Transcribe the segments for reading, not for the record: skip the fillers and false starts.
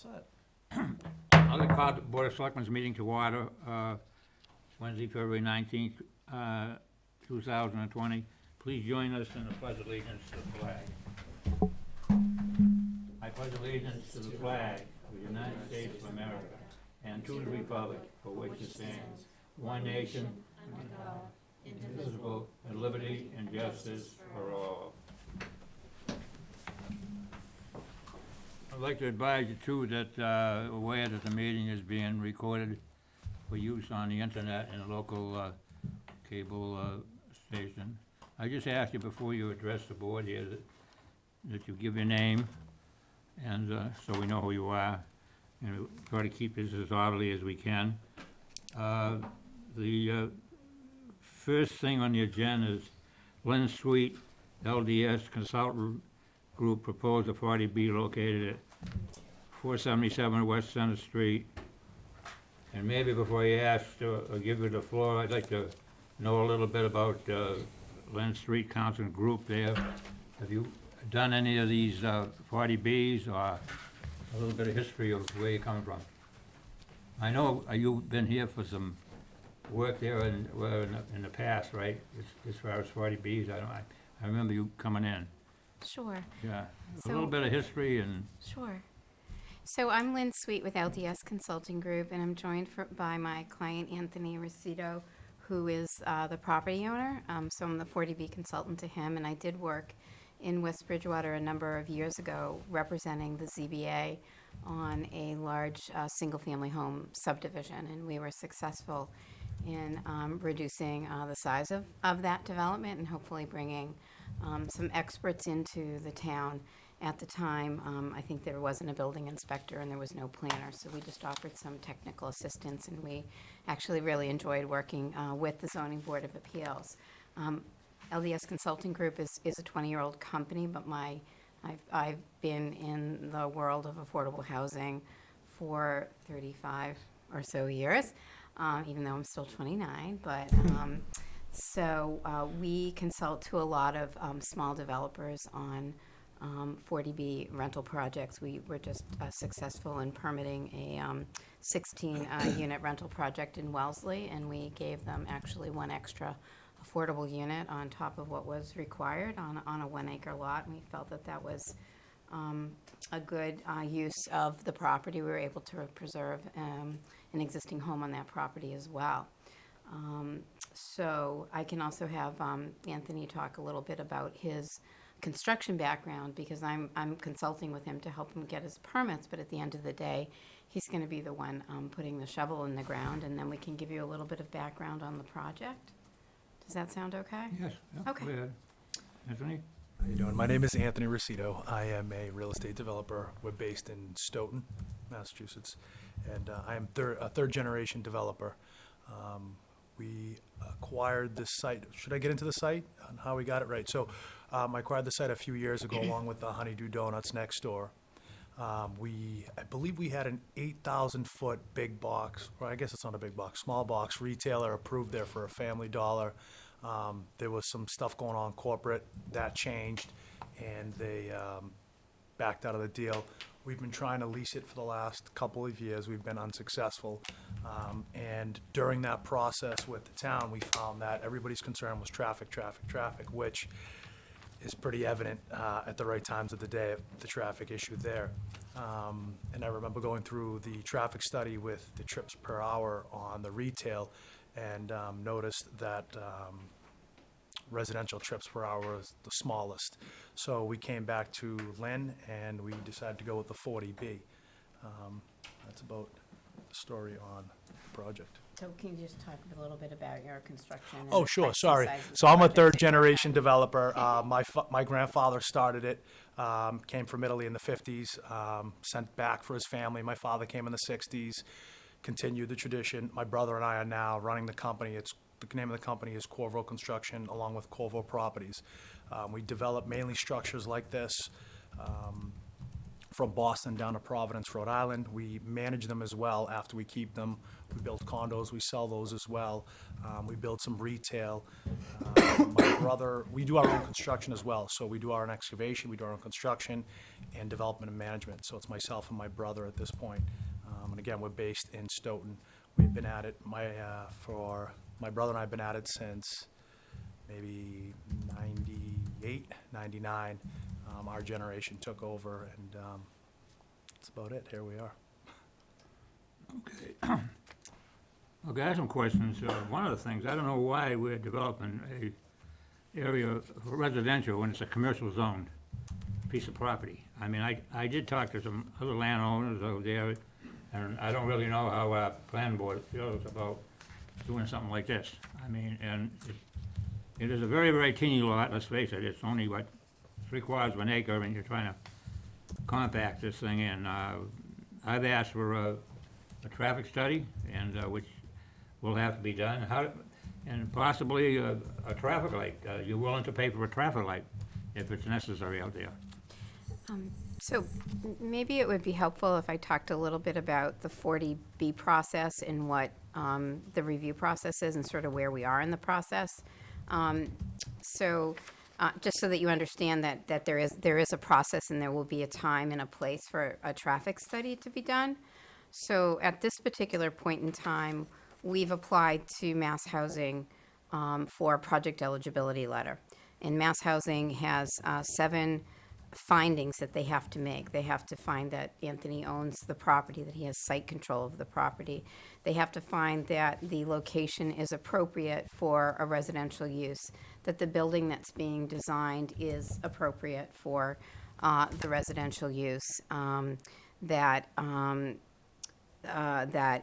set. I'll call the Board of Selectmen's meeting to order, Wednesday, February 19th, 2020. Please join us in the pledge of allegiance to the flag. I pledge allegiance to the flag of the United States of America and to the republic for which it stands, one nation, indivisible, with liberty and justice for all. I'd like to advise you too that aware that the meeting is being recorded for use on the internet and a local cable station. I just ask you before you address the board here that you give your name and so we know who you are, and we'll try to keep this as orderly as we can. The first thing on the agenda is Lynn Sweet, LDS Consultant Group, proposed a 40B located at 477 West Center Street. And maybe before you ask or give you the floor, I'd like to know a little bit about Lynn Street Council Group there. Have you done any of these 40Bs, or a little bit of history of where you're coming from? I know you've been here for some work there in the past, right? As far as 40Bs, I remember you coming in. Sure. Yeah, a So- little bit of history and. Sure. So I'm Lynn Sweet with LDS Consulting Group, and I'm joined by my client Anthony Rosito, who is the property owner. So I'm the 40B consultant to him, and I did work in West Bridgewater a number of years ago representing the ZBA on a large single-family home subdivision, and we were successful in reducing the size of that development and hopefully bringing some experts into the town. At the time, I think there wasn't a building inspector and there was no planner, so we just offered some technical assistance, and we actually really enjoyed working with the Zoning Board of Appeals. LDS Consulting Group is a 20-year-old company, but I've been in the world of affordable housing for 35 or so years, even though I'm still 29. But so we consult to a lot of small developers on 40B rental projects. We were just successful in permitting a 16-unit rental project in Wellesley, and we gave them actually one extra affordable unit on top of what was required on a 1-acre lot, and we felt that that was a good use of the property. We were able to preserve an existing home on that property as well. So I can also have Anthony talk a little bit about his construction background, because I'm consulting with him to help him get his permits, but at the end of the day, he's going to be the one putting the shovel in the ground, and then we can give you a little bit of background on the project. Does that sound okay? Yes. Yeah, Okay. go ahead. Anthony? How you doing? My name is Anthony Rosito. I am a real estate developer. We're based in Stoughton, Massachusetts, and I am a third-generation developer. We acquired this site. Should I get into the site and how we got it? Right. So I acquired the site a few years ago along with the Honeydew Donuts next door. I believe we had an 8,000-foot big box, or I guess it's not a big box, small box retailer approved there for a Family Dollar. There was some stuff going on corporate that changed, and they backed out of the deal. We've been trying to lease it for the last couple of years. We've been unsuccessful. And during that process with the town, we found that everybody's concern was traffic, which is pretty evident at the right times of the day, the traffic issue there. And I remember going through the traffic study with the trips per hour on the retail, and noticed that residential trips per hour was the smallest. So we came back to Lynn and we decided to go with the 40B. That's about the story on the project. So can you just talk a little bit about your construction? and Oh, the sure, types and sorry. sizes of So I'm a projects that you've third-generation done? developer. My grandfather started it, came from Italy in the 50s, sent back for his family. My father came in the 60s, continued the tradition. My brother and I are now running the company. The name of the company is Corvo Construction, along with Corvo Properties. We develop mainly structures like this, from Boston down to Providence, Rhode Island. We manage them as well after we keep them. We build condos, we sell those as well. We build some retail. My brother, we do our own construction as well. So we do our own excavation, we do our own construction and development and management. So it's myself and my brother at this point. And again, we're based in Stoughton. We've been at it, for my brother and I have been at it since maybe 98, 99. Our generation took over, and that's about it. Here we are. Okay. Okay, I have some questions. One of the things, I don't know why we're developing a area for residential when it's a commercial zoned piece of property. I mean, I did talk to some other landowners over there, and I don't really know how our plan board feels about doing something like this. I mean, and it is a very, very teeny lot, let's face it. It's only, what, 3/4 of an acre, and you're trying to compact this thing in. I've asked for a traffic study, and which will have to be done. And possibly a traffic light. You're willing to pay for a traffic light if it's necessary out there. So maybe it would be helpful if I talked a little bit about the 40B process and what the review process is and sort of where we are in the process. Just so that you understand that there is a process and there will be a time and a place for a traffic study to be done. So at this particular point in time, we've applied to Mass Housing for a project eligibility letter. And Mass Housing has 7 findings that they have to make. They have to find that Anthony owns the property, that he has site control of the property. They have to find that the location is appropriate for a residential use, that the building that's being designed is appropriate for the residential use, that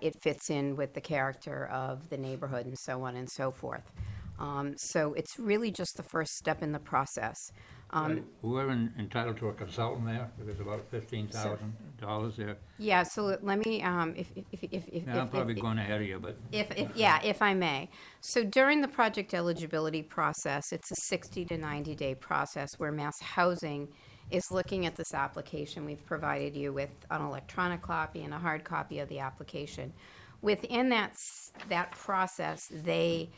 it fits in with the character of the neighborhood and so on and so forth. So it's really just the first step in the process. We're entitled to a consultant there. There's about $15,000 there. Yeah, so let me, I'm probably going ahead of you, but if I may. So during the project eligibility process, it's a 60 to 90 day process where Mass Housing is looking at this application. We've provided you with an electronic copy and a hard copy of the application. Within that process, they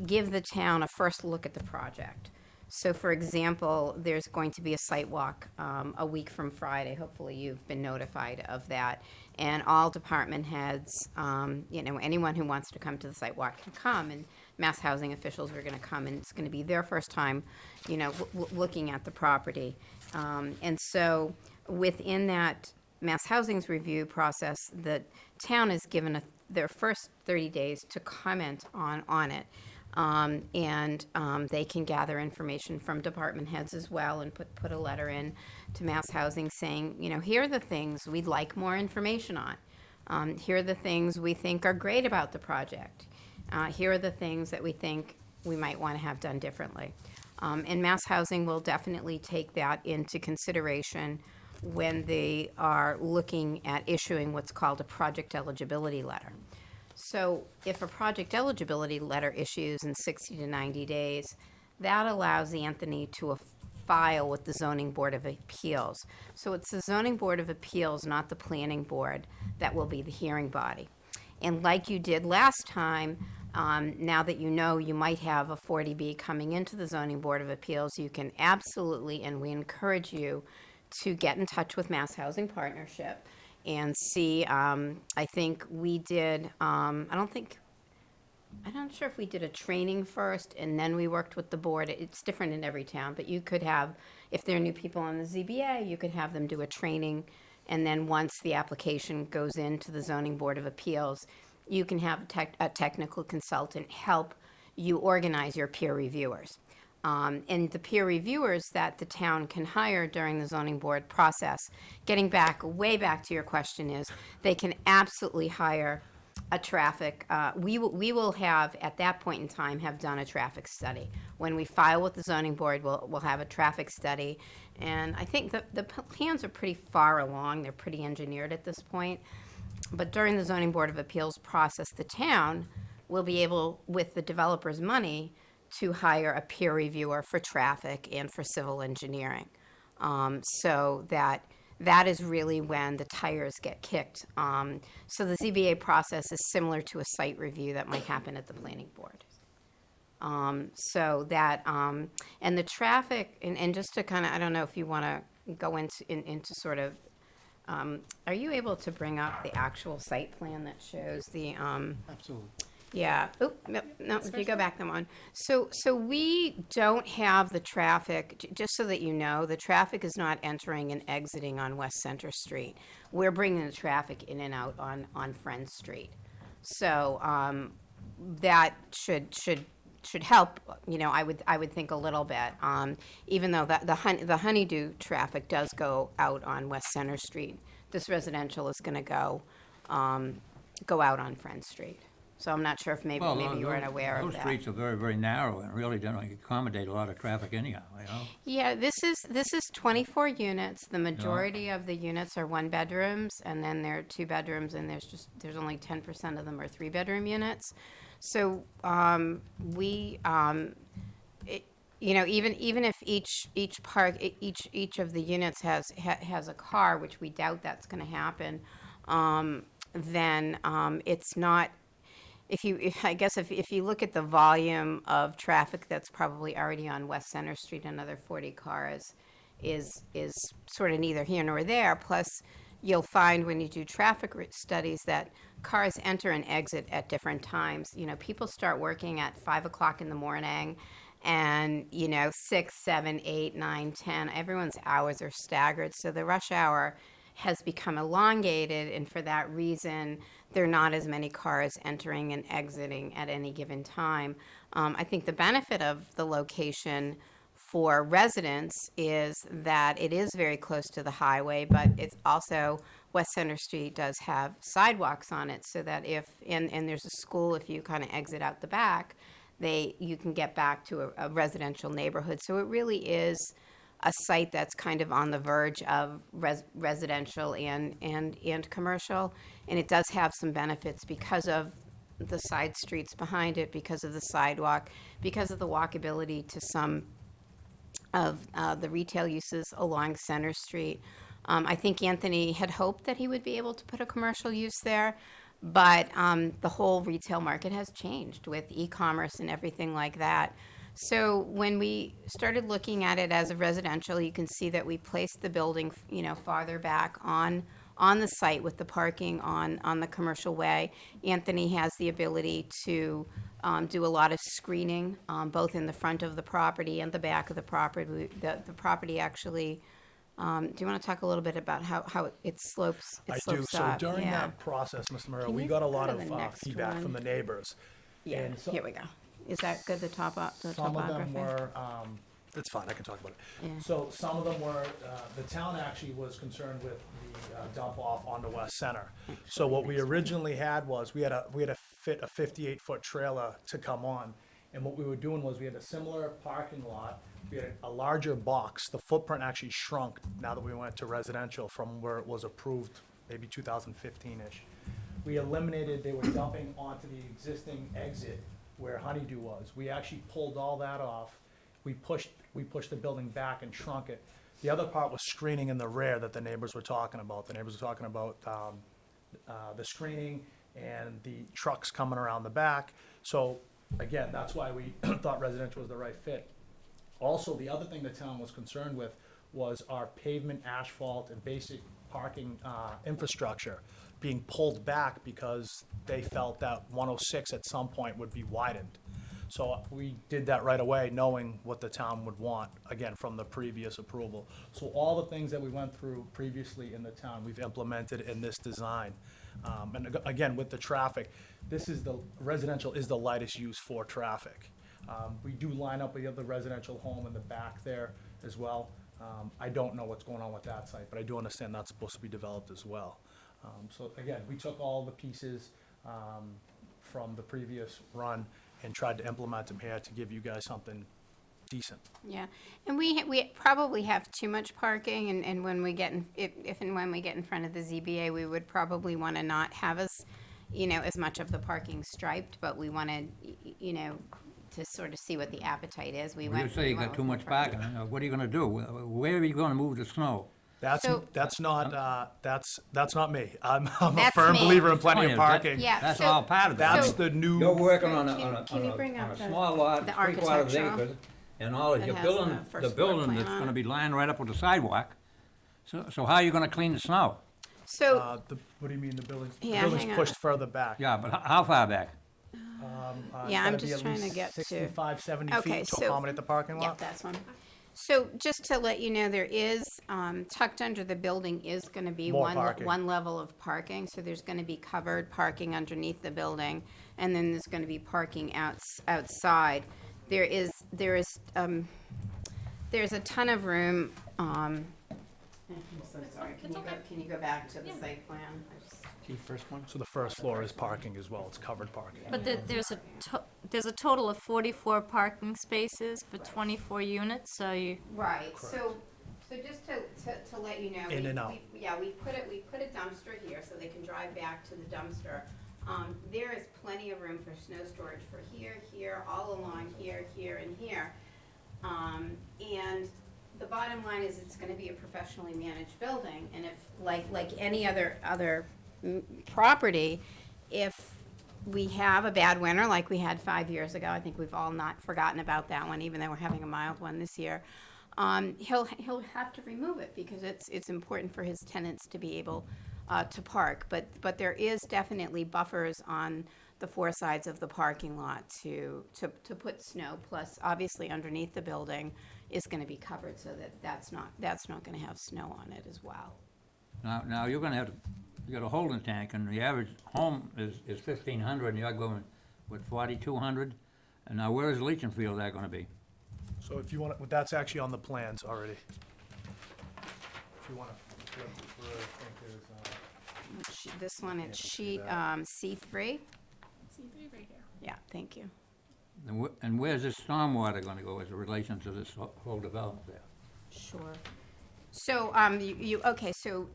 give the town a first look at the project. So for example, there's going to be a site walk a week from Friday. Hopefully you've been notified of that. And all department heads, anyone who wants to come to the site walk can come, and Mass Housing officials are going to come, and it's going to be their first time, looking at the property. And so within that Mass Housing's review process, the town is given their first 30 days to comment on it. They can gather information from department heads as well and put a letter in to Mass Housing saying, here are the things we'd like more information on. Here are the things we think are great about the project. Here are the things that we think we might want to have done differently. And Mass Housing will definitely take that into consideration when they are looking at issuing what's called a project eligibility letter. So if a project eligibility letter issues in 60 to 90 days, that allows Anthony to file with the Zoning Board of Appeals. So it's the Zoning Board of Appeals, not the Planning Board, that will be the hearing body. And like you did last time, now that you know you might have a 40B coming into the Zoning Board of Appeals, you can absolutely, and we encourage you to get in touch with Mass Housing Partnership and see. I think we did, I'm not sure if we did a training first and then we worked with the board. It's different in every town, but you could have, if there are new people on the ZBA, you could have them do a training, and then once the application goes into the Zoning Board of Appeals, you can have a technical consultant help you organize your peer reviewers. And the peer reviewers that the town can hire during the zoning board process, getting way back to your question, is they can absolutely hire a traffic, we will have, at that point in time, have done a traffic study. When we file with the zoning board, we'll have a traffic study. And I think the plans are pretty far along. They're pretty engineered at this point. But during the Zoning Board of Appeals process, the town will be able, with the developer's money, to hire a peer reviewer for traffic and for civil engineering. So that that is really when the tires get kicked. So the ZBA process is similar to a site review that might happen at the planning board. So that, and the traffic, and just to kind of, I don't know if you want to go into sort of, are you able to bring up the actual site plan that shows the, Absolutely. yeah, oh, no, if you go back them on. So we don't have the traffic, just so that you know, the traffic is not entering and exiting on West Center Street. We're bringing the traffic in and out on Friend Street. So, that should help, you know, I would think a little bit. Even though the Honeydew traffic does go out on West Center Street, this residential is gonna go out on Friend Street. So I'm not sure if maybe you weren't aware of Those that. streets are very, very narrow and really don't accommodate a lot of traffic anyhow, you know? Yeah, this is 24 units. The majority of the units are one bedrooms, and then there are two bedrooms, and there's only 10% of them are 3-bedroom units. So you know, even if each of the units has a car, which we doubt that's going to happen, then it's not. I guess if you look at the volume of traffic that's probably already on West Center Street, another 40 cars is sort of neither here nor there. Plus, you'll find when you do traffic studies that cars enter and exit at different times. You know, people start working at 5 o'clock in the morning, and you know, 6, 7, 8, 9, 10. Everyone's hours are staggered, so the rush hour has become elongated, and for that reason, there are not as many cars entering and exiting at any given time. I think the benefit of the location for residents is that it is very close to the highway, but it's also, West Center Street does have sidewalks on it, so that and there's a school, if you kind of exit out the back, you can get back to a residential neighborhood. So it really is a site that's kind of on the verge of residential and commercial, and it does have some benefits because of the side streets behind it, because of the sidewalk, because of the walkability to some of the retail uses along Center Street. I think Anthony had hoped that he would be able to put a commercial use there, but the whole retail market has changed with e-commerce and everything like that. So when we started looking at it as a residential, you can see that we placed the building, you know, farther back on the site with the parking on the commercial way. Anthony has the ability to do a lot of screening, both in the front of the property and the back of the property. The property actually, do you want to talk a little bit about how it slopes I do. So up? during Yeah. that process, Mr. Murrow, Can we you got a go lot to of the next feedback one? from the neighbors. Yeah, And so- here we go. Is that good, the Some of topography? them were, it's fine, I can talk about it. Yeah. So some of them were, the town actually was concerned with the dump off onto West Center. So what we originally had was, we had to fit a 58-foot trailer to come on. And what we were doing was, we had a similar parking lot, we had a larger box. The footprint actually shrunk now that we went to residential from where it was approved, maybe 2015-ish. We eliminated, they were dumping onto the existing exit where Honeydew was. We actually pulled all that off. We pushed the building back and shrunk it. The other part was screening in the rear that the neighbors were talking about. The neighbors were talking about the screening and the trucks coming around the back. So again, that's why we thought residential was the right fit. Also, the other thing the town was concerned with was our pavement, asphalt, and basic parking infrastructure being pulled back because they felt that 106 at some point would be widened. So we did that right away, knowing what the town would want, again, from the previous approval. So all the things that we went through previously in the town, we've implemented in this design. And again, with the traffic, residential is the lightest use for traffic. We do line up with the other residential home in the back there as well. I don't know what's going on with that site, but I do understand that's supposed to be developed as well. So again, we took all the pieces from the previous run and tried to implement them here to give you guys something decent. Yeah, and we probably have too much parking, and when we get if and when we get in front of the ZBA, we would probably want to not have as much of the parking striped, but we wanted, to sort of see what the appetite is. You say you got too much parking, what are you gonna do? Where are you gonna move the snow? So- That's not me. I'm a That's firm me. believer in plenty Oh, of yeah, parking. Yeah, That's so- all part of it. That's So- the new. You're working on Can you bring up a the- small lot, the 3/4 architectural acres, and all, that you're has building, the first the floor building plan that's on gonna it? be lying right up with the sidewalk. So how are you gonna clean the snow? So, What do you mean, the building's, Yeah, building's hang on. pushed further back? Yeah, but how far back? It's Yeah, I'm gotta be just at trying to least get to- 65, 70 Okay, feet to so- accommodate the parking yeah, lot? that's one. So just to let you know, there is, tucked under the building is gonna be More parking. one level of parking. So there's gonna be covered parking underneath the building, and then there's gonna be parking outside. There's a ton of room, I'm so sorry, can you go back to the site plan? So the first floor is parking as well, it's covered parking. But there's a total of 44 parking spaces for 24 units, so you, Right, so just to let you know. In and out. Yeah, we put a dumpster here so they can drive back to the dumpster. There is plenty of room for snow storage for here, all along here, and here. And the bottom line is it's gonna be a professionally managed building, and if, like any other property, if we have a bad winter like we had 5 years ago, I think we've all not forgotten about that one, even though we're having a mild one this year. He'll have to remove it because it's important for his tenants to be able to park. But there is definitely buffers on the four sides of the parking lot to put snow. Plus, obviously, underneath the building is going to be covered so that that's not going to have snow on it as well. Now, you're gonna have, you got a holding tank, and the average home is 1,500, and you're going with 4,200. And now, where is the leaching field that gonna be? So if you want, that's actually on the plans already. If you want to flip through, I think there's, This one, it's see sheet that. C3. C3 right here. Yeah, thank you. And where's this stormwater gonna go as a relation to this whole development there? Sure. So, okay, so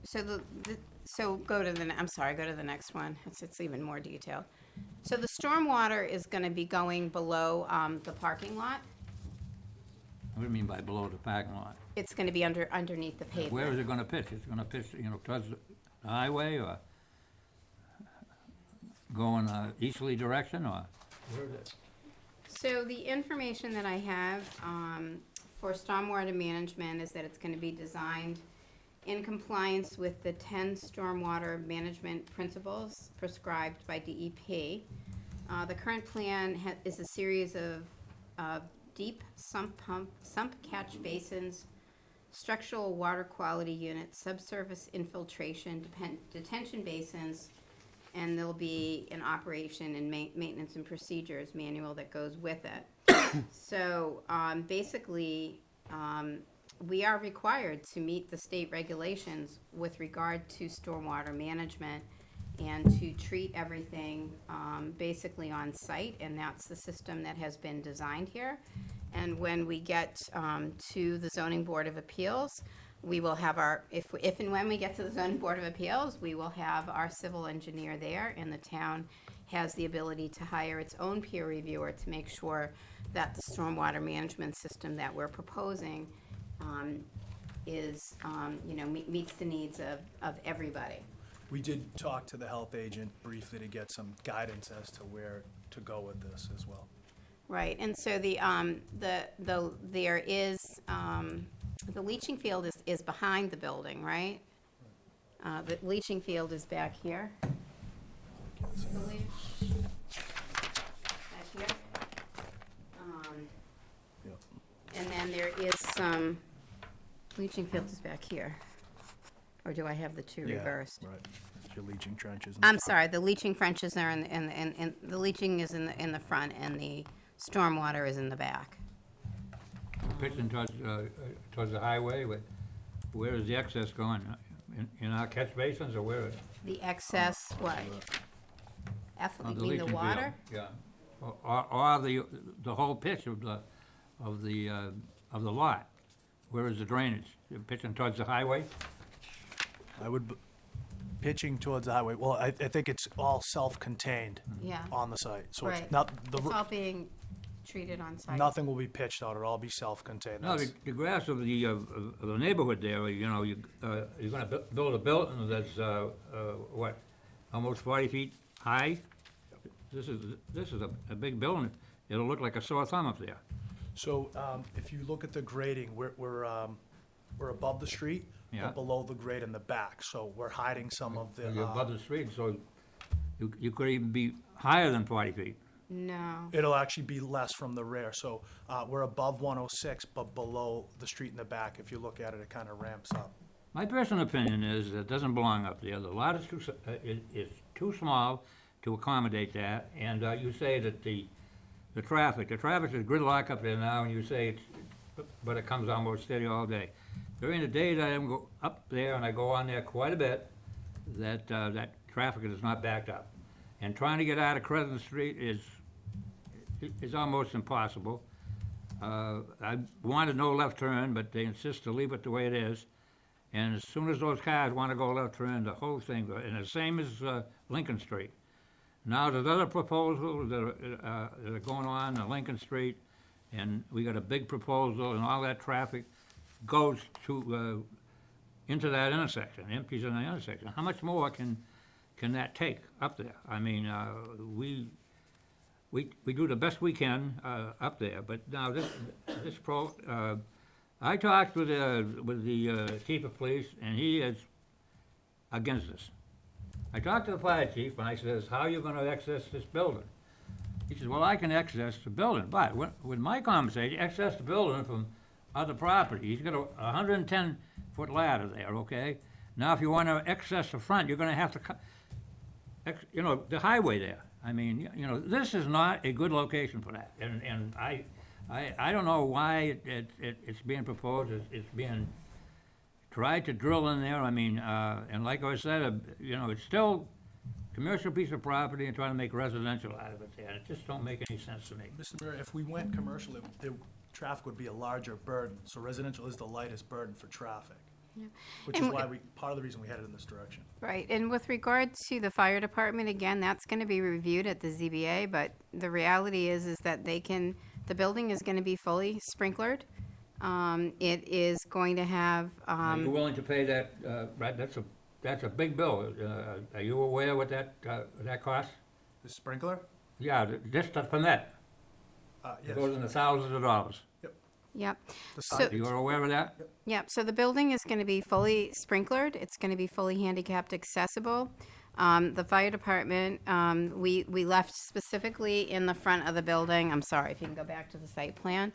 go to I'm sorry, go to the next one. It's even more detailed. So the stormwater is gonna be going below, the parking lot. What do you mean by below the parking lot? It's gonna be underneath the pavement. Where is it gonna pitch? It's gonna pitch, towards the highway, or going easterly direction, or where is it? So the information that I have, for stormwater management is that it's gonna be designed in compliance with the 10 stormwater management principles prescribed by DEP. The current plan is a series of deep sump catch basins, structural water quality units, subsurface infiltration, detention basins, and there'll be an operation and maintenance and procedures manual that goes with it. So, basically, we are required to meet the state regulations with regard to stormwater management and to treat everything, basically on site, and that's the system that has been designed here. And when we get, to the zoning board of appeals, we will have if and when we get to the zoning board of appeals, we will have our civil engineer there, and the town has the ability to hire its own peer reviewer to make sure that the stormwater management system that we're proposing, meets the needs of everybody. we did talk to the health agent briefly to get some guidance as to where to go with this as well. Right, and so the leaching field is behind the building, right? The leaching field is back here. I believe. Back here. Yep. And then there is some, leaching field is back here. Or do I have the two Yeah, reversed? Right, your leaching trenches. in the I'm front. sorry, the leaching trenches are in the leaching is in the front and the stormwater is in the back. Pitching towards the highway, where is the excess going? In our catch basins, or where? The excess, what? On You mean leaching the field? water? Yeah, or the whole pitch of the lot, where is the drainage? Pitching towards the highway? I would, pitching towards the highway, well, I think it's all self-contained Yeah. on the site, so it's Right. not, the It's all being treated on site. Nothing will be pitched out, it'll all be self-contained. No, That's- the grass of the neighborhood there, you know, you're gonna build a building that's, what, almost 40 feet high? This is a big building. It'll look like a sore thumb up there. So, if you look at the grading, we're above the street, Yeah. but below the grade in the back, so we're hiding some of the, You're above the street, so you could even be higher than 40 feet. No. it'll actually be less from the rear, so, we're above 106, but below the street in the back. If you look at it, it kind of ramps up. My personal opinion is it doesn't belong up there. The lot is is too small to accommodate that, and you say that the traffic is gridlock up there now, and you say but it comes almost steady all day. During the daytime, I go up there, and I go on there quite a bit, that traffic is not backed up. And trying to get out of Crescent Street is almost impossible. I wanted no left turn, but they insist to leave it the way it is. And as soon as those cars want to go left turn, the whole thing, and the same as Lincoln Street. Now, there's other proposals that are going on Lincoln Street, and we got a big proposal, and all that traffic goes to, into that intersection, empties in the intersection. How much more can that take up there? I mean, we do the best we can up there, but now I talked with the chief of police, and he is against this. I talked to the fire chief, and I says, how are you gonna access this building? He says, well, I can access the building, but with my conversation, access the building from other property. He's got a 110-foot ladder there, okay? Now, if you wanna access the front, you're gonna have to the highway there. I mean, this is not a good location for that, and I don't know why it's being proposed, it's being tried to drill in there, I mean, and like I said, it's still commercial piece of property and trying to make residential out of it there, it just don't make any sense to me. Mr. Mayor, if we went commercial, traffic would be a larger burden, so residential is the lightest burden for traffic. Which is And why part of the reason we headed in this direction. Right, and with regard to the fire department, again, that's gonna be reviewed at the ZBA, but the reality is that the building is gonna be fully sprinklered. It is going to have, Are you willing to pay that, right, that's a big bill, are you aware what that costs? The sprinkler? Yeah, just a permit, it Yes. goes into thousands of dollars. yep. The So- side, You're aware of that? Yep, so the building is gonna be fully sprinklered, it's gonna be fully handicapped accessible. The fire department, we left specifically in the front of the building, I'm sorry, if you can go back to the site plan.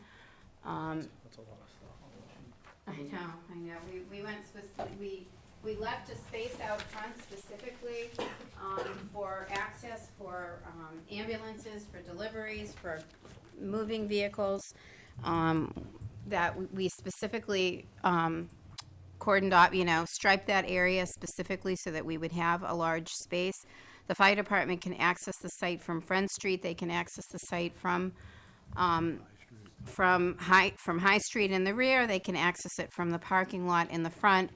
that's a lot of stuff. I know, we went we left a space out front specifically, for access for, ambulances, for deliveries, for moving vehicles, that we specifically, cordoned off, striped that area specifically so that we would have a large space. The fire department can access the site from Friend Street, they can access the site from High Street in the rear, they can access it from the parking lot in the front.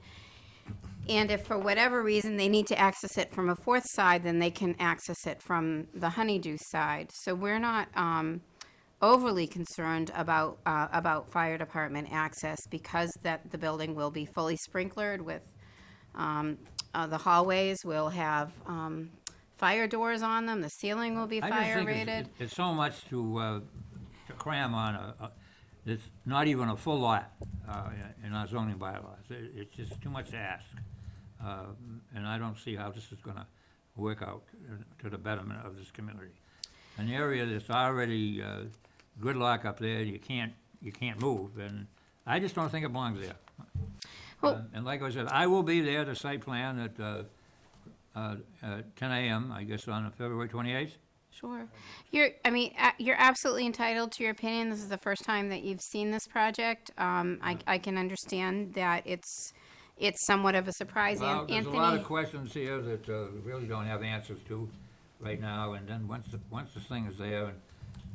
And if for whatever reason they need to access it from a fourth side, then they can access it from the Honeydew side. So we're not overly concerned about fire department access because that the building will be fully sprinklered with, the hallways will have fire doors on them, the ceiling will be I just fire think rated. it's so much to cram on it's not even a full lot in our zoning bylaws. It's just too much to ask. And I don't see how this is gonna work out to the betterment of this community. An area that's already gridlock up there, you can't move, and I just don't think it belongs there. Well- And like I said, I will be there, the site plan at 10 a.m., I guess, on February 28th. Sure. You're absolutely entitled to your opinion. This is the first time that you've seen this project. I can understand that it's somewhat of a surprise. Well, there's a lot of Anthony, questions here that we really don't have answers to right now, and then once this thing is there,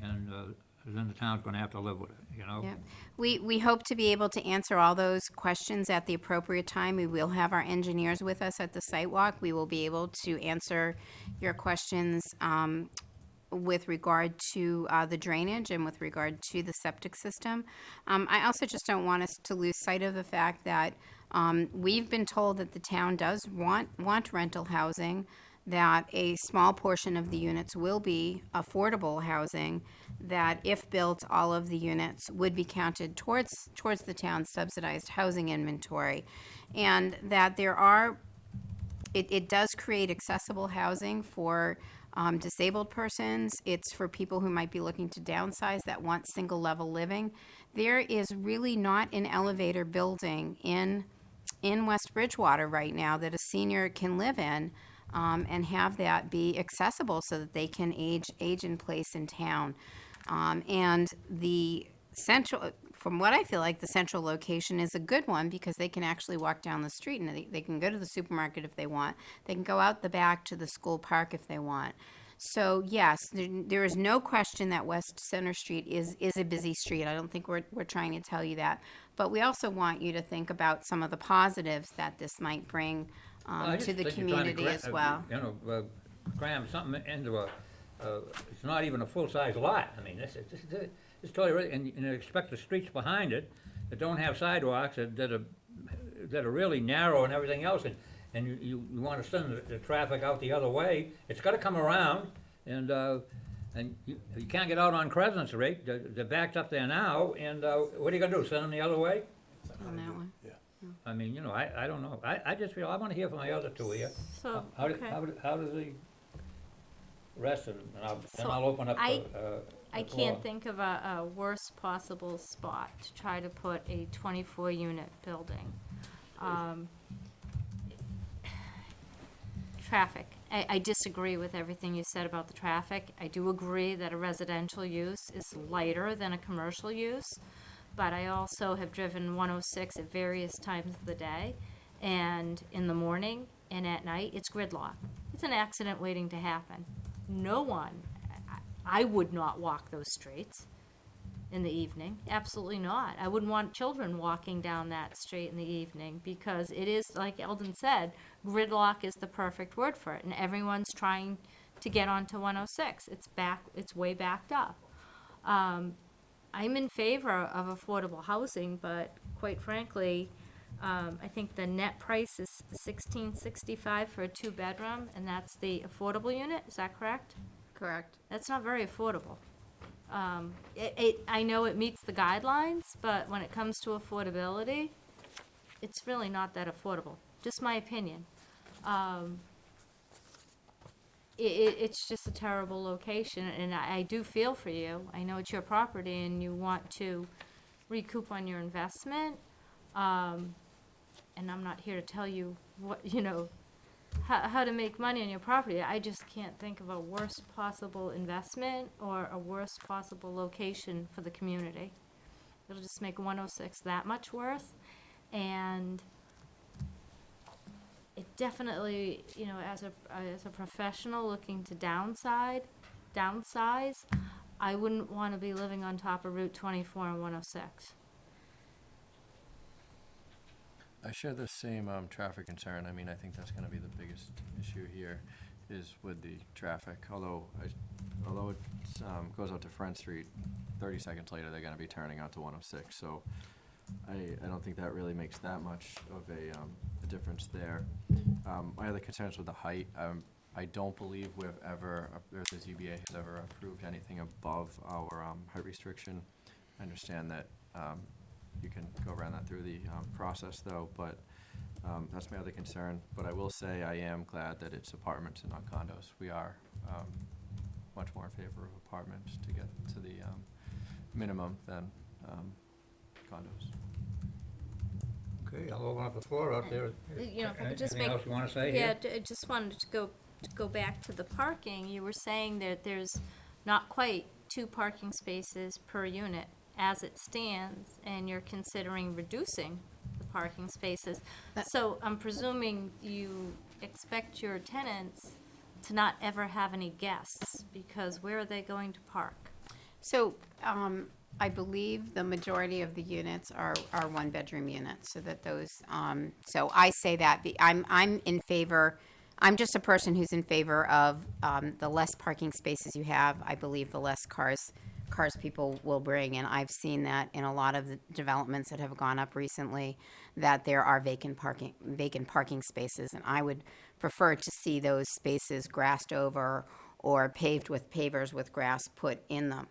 and then the town's gonna have to live with it, yeah, we hope to be able to answer all those questions at the appropriate time. We will have our engineers with us at the site walk. We will be able to answer your questions with regard to the drainage and with regard to the septic system. I also just don't want us to lose sight of the fact that we've been told that the town does want rental housing, that a small portion of the units will be affordable housing, that if built, all of the units would be counted towards the town's subsidized housing inventory, and that there are it does create accessible housing for disabled persons. It's for people who might be looking to downsize that want single level living. There is really not an elevator building in West Bridgewater right now that a senior can live in and have that be accessible so that they can age in place in town. And the central, from what I feel like, the central location is a good one because they can actually walk down the street and they can go to the supermarket if they want. They can go out the back to the school park if they want. So yes, there is no question that West Center Street is a busy street. I don't think we're trying to tell you that. But we also want you to think about some of the positives that this might bring Well, I just to the think you're trying to community as well. Cram something into it's not even a full-size lot. I mean, it's totally, and you expect the streets behind it that don't have sidewalks, that are really narrow and everything else, and you want to send the traffic out the other way. It's got to come around, and you can't get out on Crescent Street. They're backed up there now, and what are you going to do, send them the other way? On that one. Yeah. I mean, I don't know. I just feel, I want to hear from the other two here. So, How okay. does the rest of them, and then So I'll open up I the can't floor. think of a worst possible spot to try to put a 24-unit building. Traffic. I disagree with everything you said about the traffic. I do agree that a residential use is lighter than a commercial use, but I also have driven 106 at various times of the day, and in the morning and at night, it's gridlock. It's an accident waiting to happen. No one, I would not walk those streets in the evening, absolutely not. I wouldn't want children walking down that street in the evening because it is, like Eldon said, gridlock is the perfect word for it, and everyone's trying to get onto 106. It's way backed up. I'm in favor of affordable housing, but quite frankly, I think the net price is $1,665 for a 2-bedroom, and that's the affordable unit. Is that correct? Correct. That's not very affordable. I know it meets the guidelines, but when it comes to affordability, it's really not that affordable. Just my opinion. It's just a terrible location, and I do feel for you. I know it's your property, and you want to recoup on your investment. And I'm not here to tell you what, how to make money on your property. I just can't think of a worst possible investment or a worst possible location for the community. It'll just make 106 that much worse, and it definitely, as a professional looking to downsize, I wouldn't want to be living on top of Route 24 and 106. I share the same traffic concern. I mean, I think that's going to be the biggest issue here is with the traffic. Although it goes out to Front Street, 30 seconds later they're going to be turning out to 106. So I don't think that really makes that much of a difference there. My other concerns with the height. I don't believe the ZBA has ever approved anything above our height restriction. I understand that you can go around that through the process, though, but that's my other concern. But I will say I am glad that it's apartments and not condos. We are much more in favor of apartments to get to the minimum than condos. Okay, I'll open up the floor out there. If I could just Anything make. else you want to say Yeah, here? I just wanted to go back to the parking. You were saying that there's not quite 2 parking spaces per unit as it stands, and you're considering reducing the parking spaces. So I'm presuming you expect your tenants to not ever have any guests, because where are they going to park? So, I believe the majority of the units are 1-bedroom units, so that those, so I say that, I'm in favor I'm just a person who's in favor of the less parking spaces you have, I believe the less cars people will bring. And I've seen that in a lot of the developments that have gone up recently, that there are vacant parking spaces. And I would prefer to see those spaces grassed over or paved with pavers with grass put in them.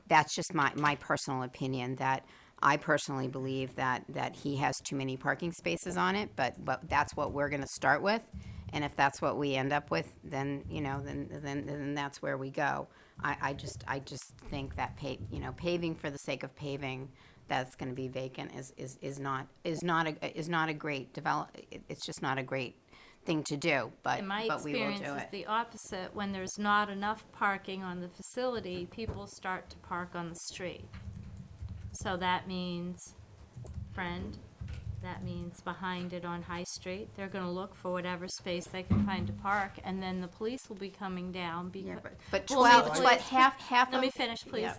That's just my personal opinion, that I personally believe that he has too many parking spaces on it, but that's what we're gonna start with. And if that's what we end up with, then, then that's where we go. I just think that paving for the sake of paving, that's gonna be vacant is not a great it's just not a great thing to do, but In my we will experience do is it. the opposite. When there's not enough parking on the facility, people start to park on the street. So that means Friend, that means behind it on High Street. They're gonna look for whatever space they can find to park, and then the police will be coming down Yeah, because. but we'll need 12, the but police- half Let of. me finish, please.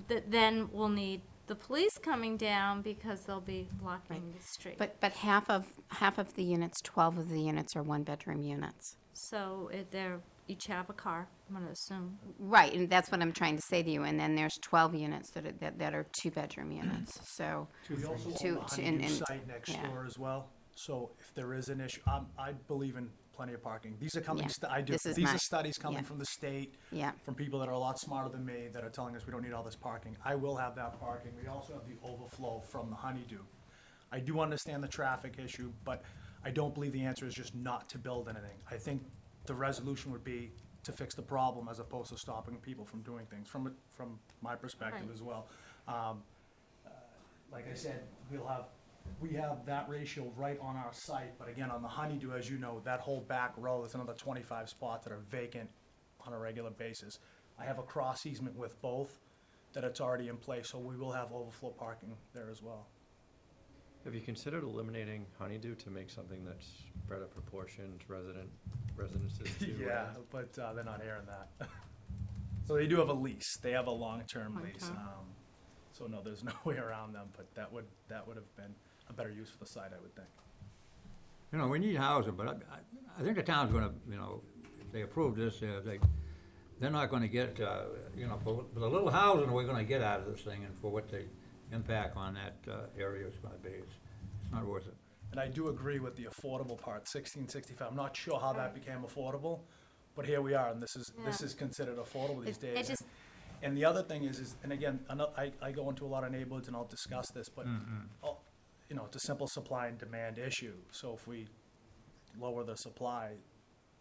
Yeah. Then we'll need the police coming down because they'll be blocking the street. But half of the units, 12 of the units are one-bedroom units. So they're, each have a car, I'm gonna assume. Right, and that's what I'm trying to say to you, and then there's 12 units that are two-bedroom units, so. We also own Two- the two- Honeydew and- site next yeah. door as well, so if there is an issue, I believe in plenty of parking. These are coming, Yeah, I do, this is these my- are studies coming yeah. from the state, Yeah. from people that are a lot smarter than me, that are telling us we don't need all this parking. I will have that parking. We also have the overflow from the Honeydew. I do understand the traffic issue, but I don't believe the answer is just not to build anything. I think the resolution would be to fix the problem as opposed to stopping people from doing things, from my perspective Right. as well. Like I said, we have that ratio right on our site, but again, on the Honeydew, as you know, that whole back row, there's another 25 spots that are vacant on a regular basis. I have a cross easement with both, that it's already in place, so we will have overflow parking there as well. Have you considered eliminating Honeydew to make something that's better proportioned residences to? Yeah, but they're not airing that. So they do have a lease, they have a long-term lease. Long-term. So no, there's no way around them, but that would have been a better use for the site, I would think. We need housing, but I think the town's gonna, if they approve this, they're not gonna get, for the little housing we're gonna get out of this thing and for what the impact on that area is gonna be, it's not worth it. And I do agree with the affordable part, 1665. I'm not sure how that became affordable, but here we are, and this is considered affordable these It days. just- And the other thing is, and again, I go into a lot of neighborhoods and I'll discuss this, but, it's a simple supply and demand issue. So if we lower the supply,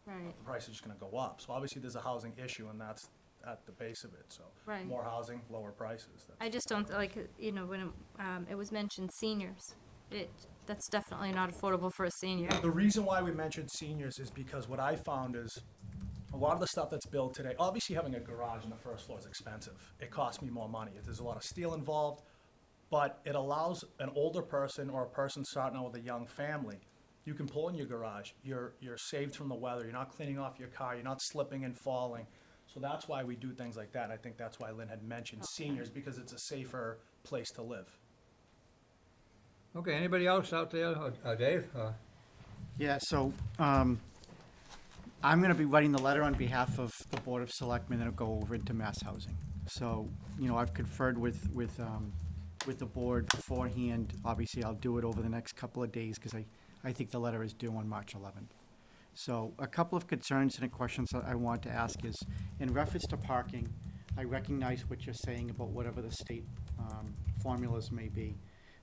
Right. the price is just gonna go up. So obviously, there's a housing issue, and that's at the base of it, so. Right. More housing, lower prices. I just don't, like, when it was mentioned seniors, that's definitely not affordable for a senior. The reason why we mentioned seniors is because what I found is a lot of the stuff that's built today, obviously having a garage on the first floor is expensive. It costs me more money. There's a lot of steel involved, but it allows an older person or a person starting out with a young family, you can pull in your garage. You're saved from the weather. You're not cleaning off your car. You're not slipping and falling. So that's why we do things like that. I think that's why Lynn had mentioned seniors, because it's a safer place to live. Okay, anybody else out there? Dave? Yeah, so, I'm gonna be writing the letter on behalf of the Board of Selectmen that'll go over into Mass Housing. So, I've conferred with the board beforehand. Obviously, I'll do it over the next couple of days, because I think the letter is due on March 11th. So, a couple of concerns and questions that I want to ask is, in reference to parking, I recognize what you're saying about whatever the state formulas may be,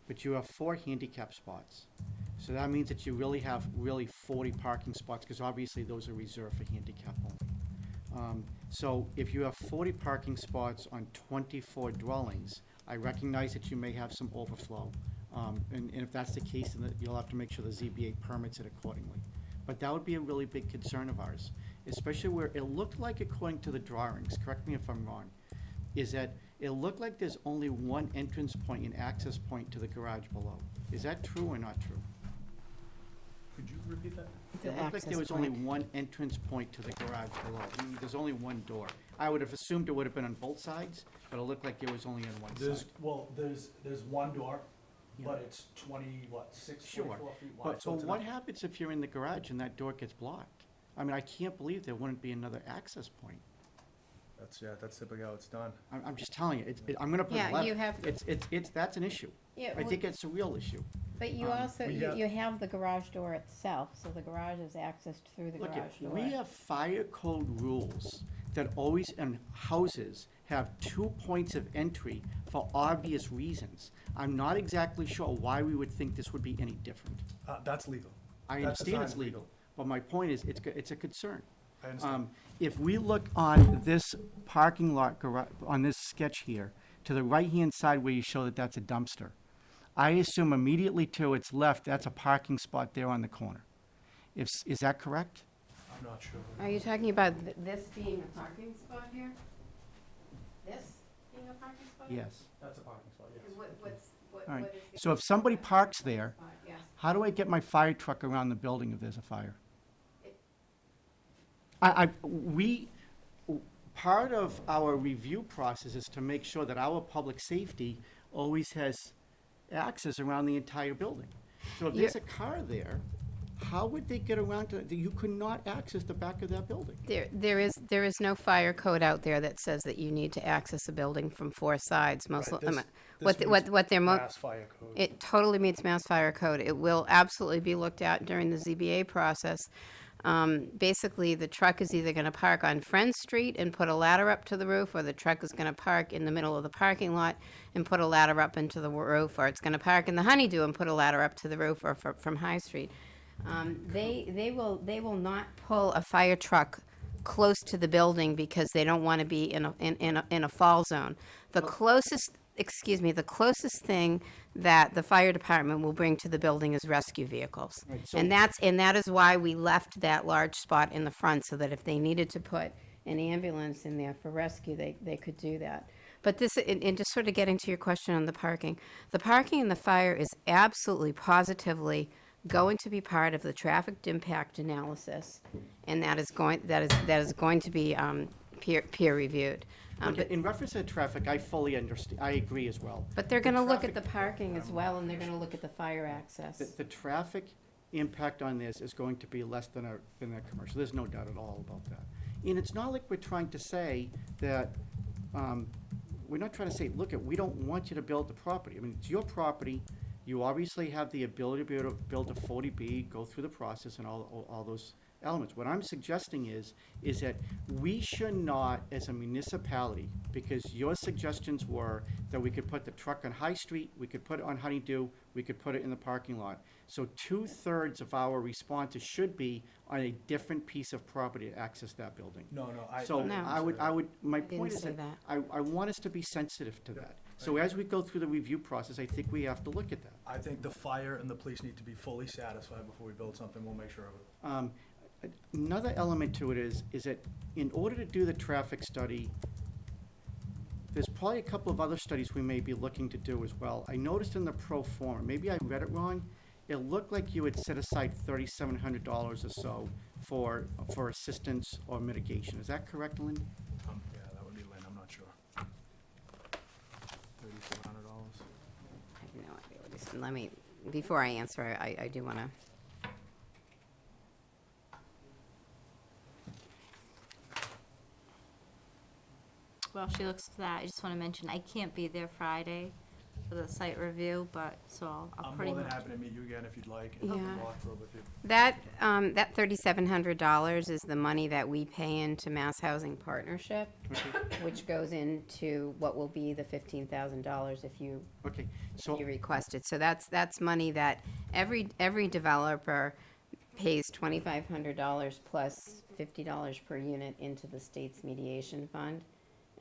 but you have 4 handicap spots. So that means that you really have 40 parking spots, because obviously those are reserved for handicap only. So if you have 40 parking spots on 24 dwellings, I recognize that you may have some overflow. And if that's the case, then you'll have to make sure the ZBA permits it accordingly. But that would be a really big concern of ours, especially where it looked like, according to the drawings, correct me if I'm wrong, is that it looked like there's only one entrance point and access point to the garage below. Is that true or not true? Could you repeat that? The It looked like access there was only point. one entrance point to the garage below. There's only one door. I would have assumed it would have been on both sides, but it looked like it was only on one side. There's one door but it's 24 feet wide. But, so so it's what enough. happens if you're in the garage and that door gets blocked? I mean, I can't believe there wouldn't be another access point. That's typically how it's done. I'm just telling you, I'm gonna put a Yeah, letter. you have- It's, that's an issue. Yeah, I think it's a real issue. but you also, we you have- you have the garage door itself, so the garage is accessed through the Look, garage door. we have fire code rules that always, and houses have 2 points of entry for obvious reasons. I'm not exactly sure why we would think this would be any different. That's legal. I That understand it's design is legal, but my point is, it's a concern. I understand. If we look on this parking lot, on this sketch here, to the right-hand side where you show that that's a dumpster, I assume immediately to its left, that's a parking spot there on the corner. Is that correct? I'm not sure. Are you talking about this being a parking spot here? This being a parking spot? Yes. That's a parking spot, yes. All right. So if somebody parks there, Yes. how do I get my fire truck around the building if there's a fire? Part of our review process is to make sure that our public safety always has access around the entire building. So if there's a car there, how would they get around to, you could not access the back of that building? There is no fire code out there that says that you need to access a building from 4 sides. Most, Right, of- this what they're Mass fire code. it totally meets Mass Fire Code. It will absolutely be looked at during the ZBA process. Basically, the truck is either gonna park on Friend Street and put a ladder up to the roof, or the truck is gonna park in the middle of the parking lot and put a ladder up into the roof, or it's gonna park in the Honeydew and put a ladder up to the roof, or from High Street. They will not pull a fire truck close to the building because they don't wanna be in a fall zone. The closest thing that the fire department will bring to the building is rescue vehicles. Right, so- And that is why we left that large spot in the front, so that if they needed to put an ambulance in there for rescue, they could do that. But this, and just sort of getting to your question on the parking and the fire is absolutely positively going to be part of the traffic impact analysis, and that is going to be peer reviewed. Okay, in reference to traffic, I fully understand, I agree as well. But they're gonna look at traffic- the parking as well, and they're gonna look at the fire access. The traffic impact on this is going to be less than a commercial, there's no doubt at all about that. And it's not like we're trying to say that, we're not trying to say, look, we don't want you to build the property. I mean, it's your property, you obviously have the ability to be able to build a 40B, go through the process and all those elements. What I'm suggesting is that we should not, as a municipality, because your suggestions were that we could put the truck on High Street, we could put it on Honeydew, we could put it in the parking lot. So 2/3 of our responses should be on a different piece of property to access that building. No, So No. I would, my didn't point is say that that. I want us to be sensitive to that. So as we go through the review process, I think we have to look at that. I think the fire and the police need to be fully satisfied before we build something. We'll make sure of it. Another element to it is that in order to do the traffic study, there's probably a couple of other studies we may be looking to do as well. I noticed in the pro forma, maybe I read it wrong, it looked like you had set aside $3,700 or so for assistance or mitigation. Is that correct, Lynn? Yeah, that would be Lynn, I'm not sure. $3,700. I have no idea what he's, let me, before I answer, I do wanna. While she looks to that, I just want to mention, I can't be there Friday for the site review, but, so I'll I'm pretty more than much. happy to meet you again if you'd like, and Yeah. walk through with you. That $3,700 is the money that we pay into Mass Housing Partnership, which goes into what will be the $15,000 if you Okay, so, request it. So that's money that every developer pays $2,500 plus $50 per unit into the state's mediation fund.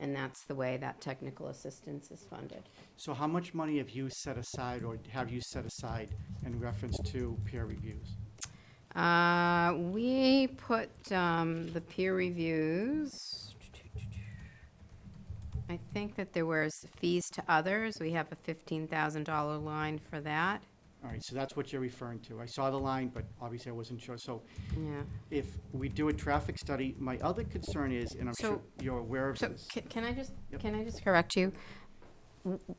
And that's the way that technical assistance is funded. so how much money have you set aside or have you set aside in reference to peer reviews? We put the peer reviews. I think that there was fees to others. We have a $15,000 line for that. All right, so that's what you're referring to. I saw the line, but obviously I wasn't sure. So Yeah. if we do a traffic study, my other concern is, and I'm So- sure you're aware of So this. can I just Yep. correct you?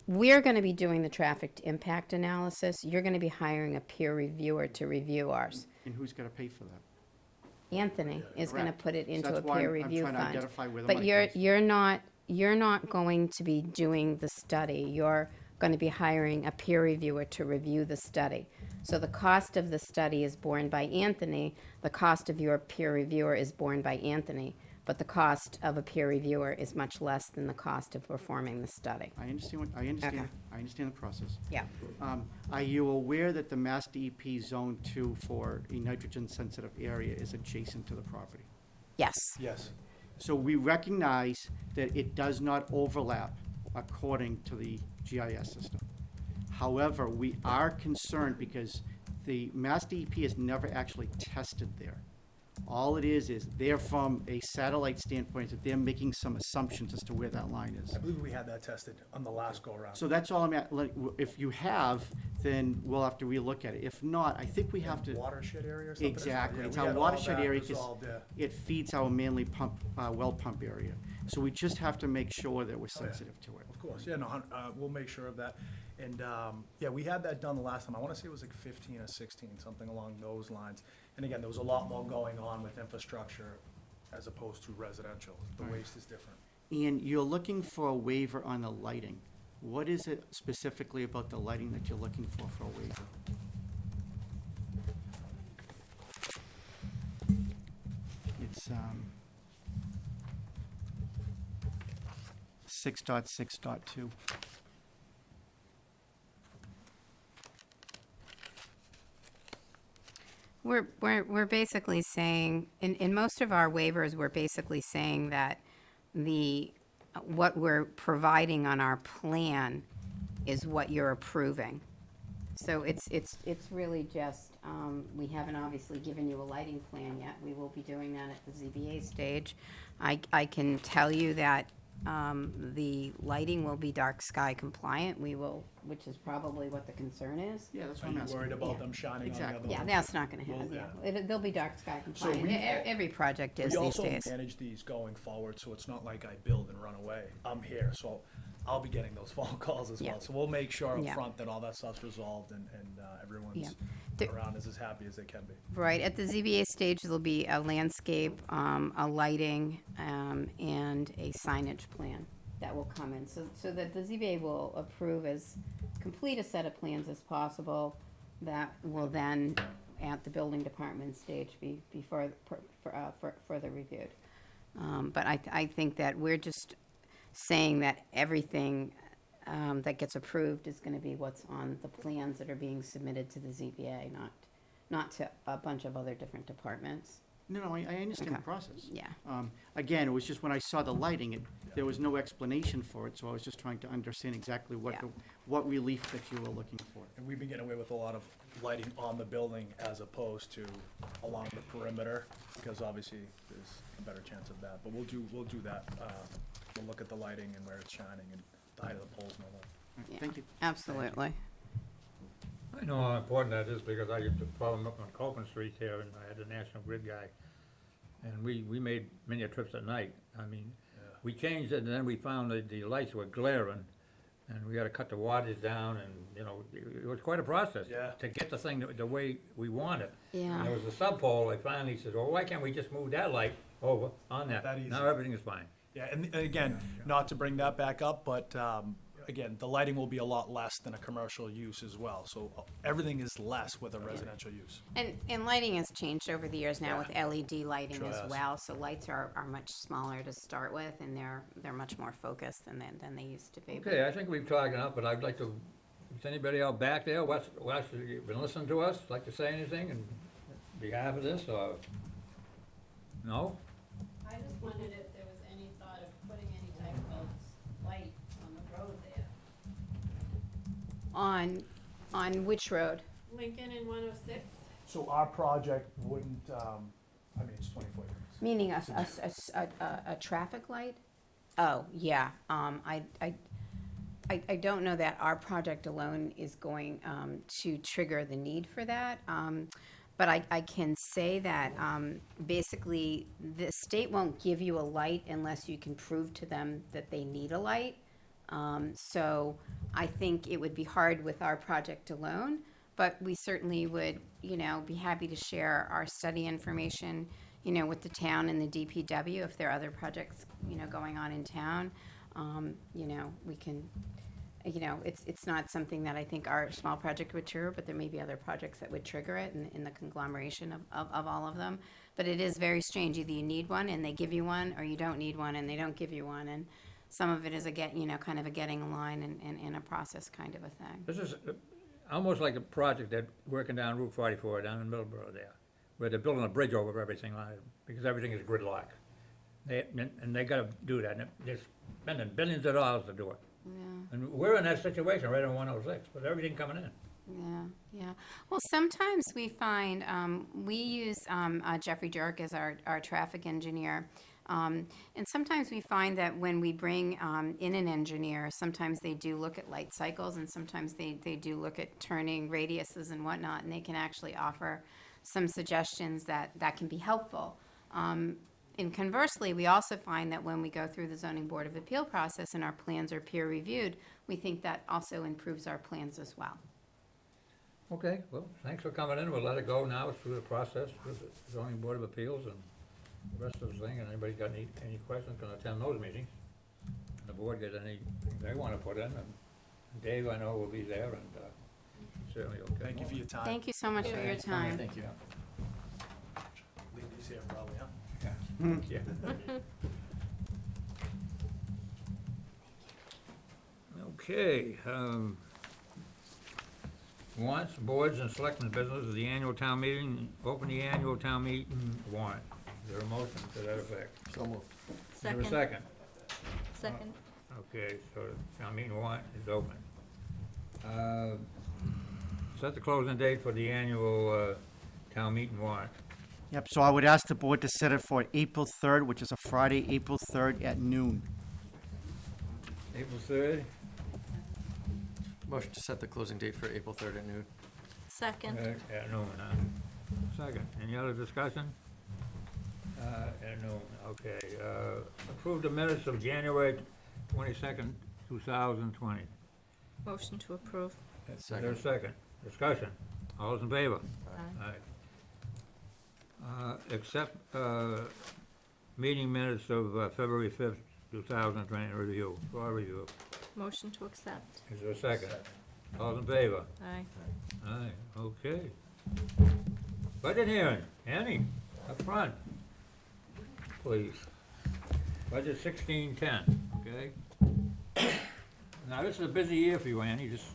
we're going to be doing the traffic impact analysis. You're going to be hiring a peer reviewer to review ours. And who's gonna pay for that? Anthony is going to Correct. put it So into a that's why peer I'm review trying to fund. identify where the But money you're, comes. you're not going to be doing the study. You're going to be hiring a peer reviewer to review the study. So the cost of the study is borne by Anthony. The cost of your peer reviewer is borne by Anthony. But the cost of a peer reviewer is much less than the cost of performing the study. I understand I understand the process. Yeah. Are you aware that the Mass DEP Zone 2 for a nitrogen-sensitive area is adjacent to the property? Yes. Yes. So we recognize that it does not overlap according to the GIS system. However, we are concerned because the Mass DEP has never actually tested there. All it is they're from a satellite standpoint, that they're making some assumptions as to where that line is. I believe we had that tested on the last go-around. So that's all I'm at, like, if you have, then we'll have to relook at it. If not, I think we have to. Watershed area or something? Exactly, Yeah, it's we our had all watershed that area, 'cause resolved, yeah. it feeds our Manly pump, well pump area. So we just have to make sure that we're Oh, yeah. sensitive to it. Of course, yeah, no, we'll make sure of that. And, yeah, we had that done the last time. I want to say it was like 15 or 16, something along those lines. And again, there was a lot more going on with infrastructure as opposed to residential. The waste is different. And you're looking for a waiver on the lighting. What is it specifically about the lighting that you're looking for a waiver? It's, 6.6.2. We're basically saying, in most of our waivers, we're basically saying that what we're providing on our plan is what you're approving. So it's really just, we haven't obviously given you a lighting plan yet. We will be doing that at the ZBA stage. I can tell you that the lighting will be dark sky compliant. Which is probably what the concern is. Yeah, that's Are what I'm you asking. worried about Yeah. them shining on the Exactly. other Yeah, ones? that's not gonna Well, happen, yeah. yeah. They'll be dark sky compliant. we- Every project is We these also days. manage these going forward, so it's not like I build and run away. I'm here, so I'll be getting those phone calls as Yeah. well. So we'll make sure up Yeah. front that all that stuff's resolved and everyone's Yeah. The- around is as happy as they can be. Right, at the ZBA stage, there'll be a landscape, a lighting, and a signage plan that will come in. So that the ZBA will approve as complete a set of plans as possible that will then, at the building department stage, be further reviewed. But I think that we're just saying that everything that gets approved is gonna be what's on the plans that are being submitted to the ZBA, not to a bunch of other different departments. No, I understand the Okay. process. Yeah. Again, it was just when I saw the lighting, there was no explanation for it, so I was just trying to understand exactly Yeah. what relief that you were looking for. And we've been getting away with a lot of lighting on the building as opposed to along the perimeter, because obviously there's a better chance of that. But we'll do that. We'll look at the lighting and where it's shining and the height of the poles and all that. All right, Yeah. Thank you. Absolutely. I know how important that is because I used to problem up on Copeland Street here and I had a National Grid guy. And we made many trips at night. I mean, Yeah. we changed it and then we found that the lights were glaring and we had to cut the wattage down and, you know, it was quite a process. Yeah. To get the thing the way we want it. Yeah. And there was a sub-pole, I finally said, well, why can't we just move that light over on that? That easy. Now everything is fine. Yeah, and again, not to bring that back up, but again, the lighting will be a lot less than a commercial use as well. So everything is less with a residential use. And lighting has changed over the years now Yeah. with LED lighting Sure as has. well. So lights are much smaller to start with, and they're much more focused than they used to be. Okay, I think we've talked enough, but I'd like to, is anybody out back there, Wes, you been listening to us, like to say anything in behalf of this, or? No? I just wondered if there was any thought of putting any type of light on the road there. On which road? Lincoln and 106? So our project wouldn't, I mean, it's 24 units. Meaning a traffic light? Oh, yeah. I don't know that our project alone is going to trigger the need for that. But I can say that basically the state won't give you a light unless you can prove to them that they need a light. So I think it would be hard with our project alone, but we certainly would, be happy to share our study information, with the town and the DPW if there are other projects, going on in town. We can, it's not something that I think our small project would trigger, but there may be other projects that would trigger it in the conglomeration of all of them. But it is very strange. Either you need one and they give you one, or you don't need one and they don't give you one. And some of it is kind of a getting a line and a process kind of a thing. This is almost like a project that working down Route 44 down in Middleborough there, where they're building a bridge over everything on it, because everything is gridlock. And they gotta do that, and they're spending billions of dollars to do it. Yeah. And we're in that situation right on 106, with everything coming in. Yeah. Well, sometimes we find, we use Jeffrey Jerk as our traffic engineer. And sometimes we find that when we bring in an engineer, sometimes they do look at light cycles, and sometimes they do look at turning radiuses and whatnot, and they can actually offer some suggestions that can be helpful. And conversely, we also find that when we go through the zoning board of appeal process and our plans are peer reviewed, we think that also improves our plans as well. Okay, well, thanks for coming in. We'll let it go now through the process with the zoning board of appeals and the rest of the thing. And anybody got any questions, can attend those meetings. And the board get any they want to put in. And Dave, I know, will be there, and certainly okay. Thank you for your time. Thank you so much for your time. Thank you. Leave these here probably, huh? Yeah. Okay, warrants, boards, and selectmen business of the annual town meeting. Open the annual town meeting warrant. Is there a motion to that effect? So moved. Is there a second? Second. Okay, so the town meeting warrant is open. Set the closing date for the annual town meeting warrant. Yep, so I would ask the board to set it for April 3rd, which is a Friday, April 3rd at noon. April 3rd, Motion to set the closing date for April 3rd at noon. Second. at noon, huh? Second. Any other discussion? At noon, okay. Approve the minutes of January 22nd, 2020. Motion to approve. Is there a second? Discussion. All those in favor? Aye. Accept meeting minutes of February 5th, 2020 review, for review. Motion to accept. Is there a second? All those in favor? Aye. Aye, okay. Budget hearing, Annie, up front, please. Budget 1610, okay? Now, this is a busy year for you, Annie, just,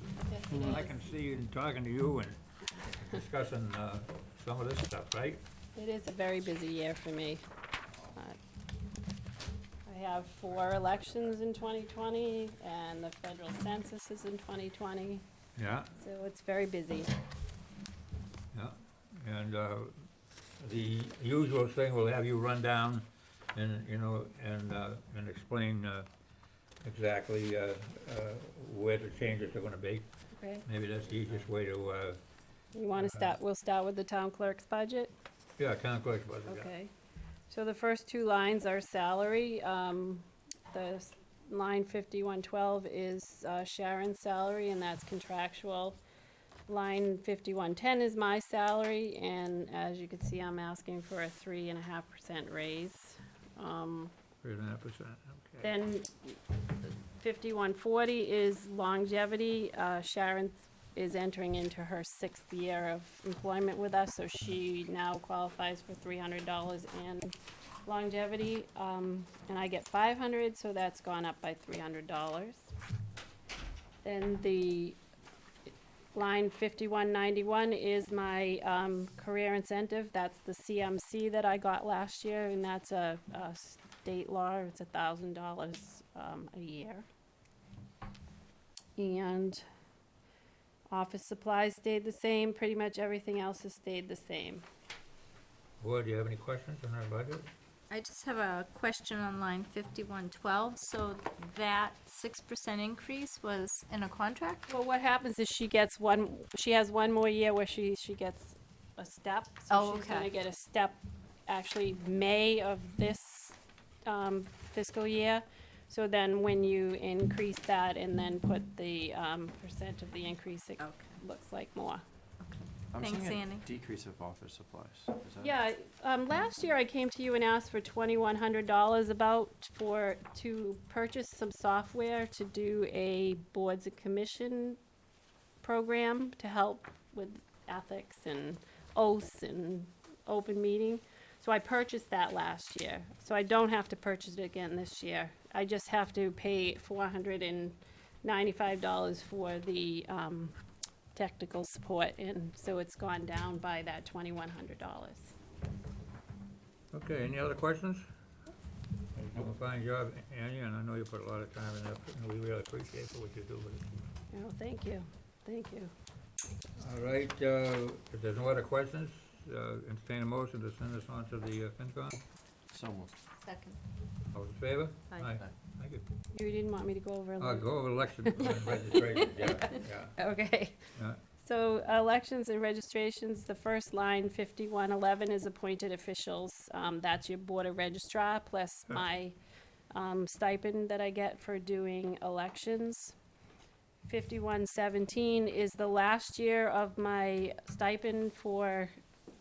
I can see you talking to you and discussing some of this stuff, right? It is a very busy year for me. I have 4 elections in 2020, and the federal census is in 2020, Yeah, so it's very busy. yeah, and the usual thing, we'll have you run down and, and explain exactly where the changes are gonna be. Okay. Maybe that's the easiest way to, You want to start, we'll start with the town clerk's budget? yeah, town clerk's budget, yeah. Okay. So the first 2 lines are salary. Line 5112 is Sharon's salary, and that's contractual. Line 5110 is my salary, and as you can see, I'm asking for a 3.5% raise. 3.5%, okay. Then 5140 is longevity. Sharon is entering into her 6th year of employment with us, so she now qualifies for $300 in longevity. And I get $500, so that's gone up by $300. Then the line 5191 is my career incentive. That's the CMC that I got last year, and that's a state law. It's $1,000 a year. And office supplies stayed the same. Pretty much everything else has stayed the same. Board, do you have any questions on our budget? I just have a question on line 5112. So that 6% increase was in a contract? Well, what happens is she has one more year where she gets a step. Oh, So she's gonna okay. get a step, actually, May of this fiscal year. So then when you increase that and then put the percent of the increase, it looks like more. I'm Thanks, seeing Andy. a decrease of office supplies. Is that? Yeah, last year I came to you and asked for $2,100 to purchase some software to do a boards and commission program to help with ethics and oaths and open meeting. So I purchased that last year. So I don't have to purchase it again this year. I just have to pay $495 for the technical support, and so it's gone down by that $2,100. Okay, any other questions? You're doing a fine job, Annie, and I know you put a lot of time in there, and we really appreciate what you do with it. Oh, thank you, thank you. All right, if there's no other questions, entertain a motion to send this on to the FinCom. So moved. Second. All in favor? Aye. Thank you. You didn't want me to go over? Go over election registration, yeah. Okay. Yeah. So elections and registrations, the first line, 5111, is appointed officials. That's your board of registrar, plus my stipend that I get for doing elections. 5117 is the last year of my stipend for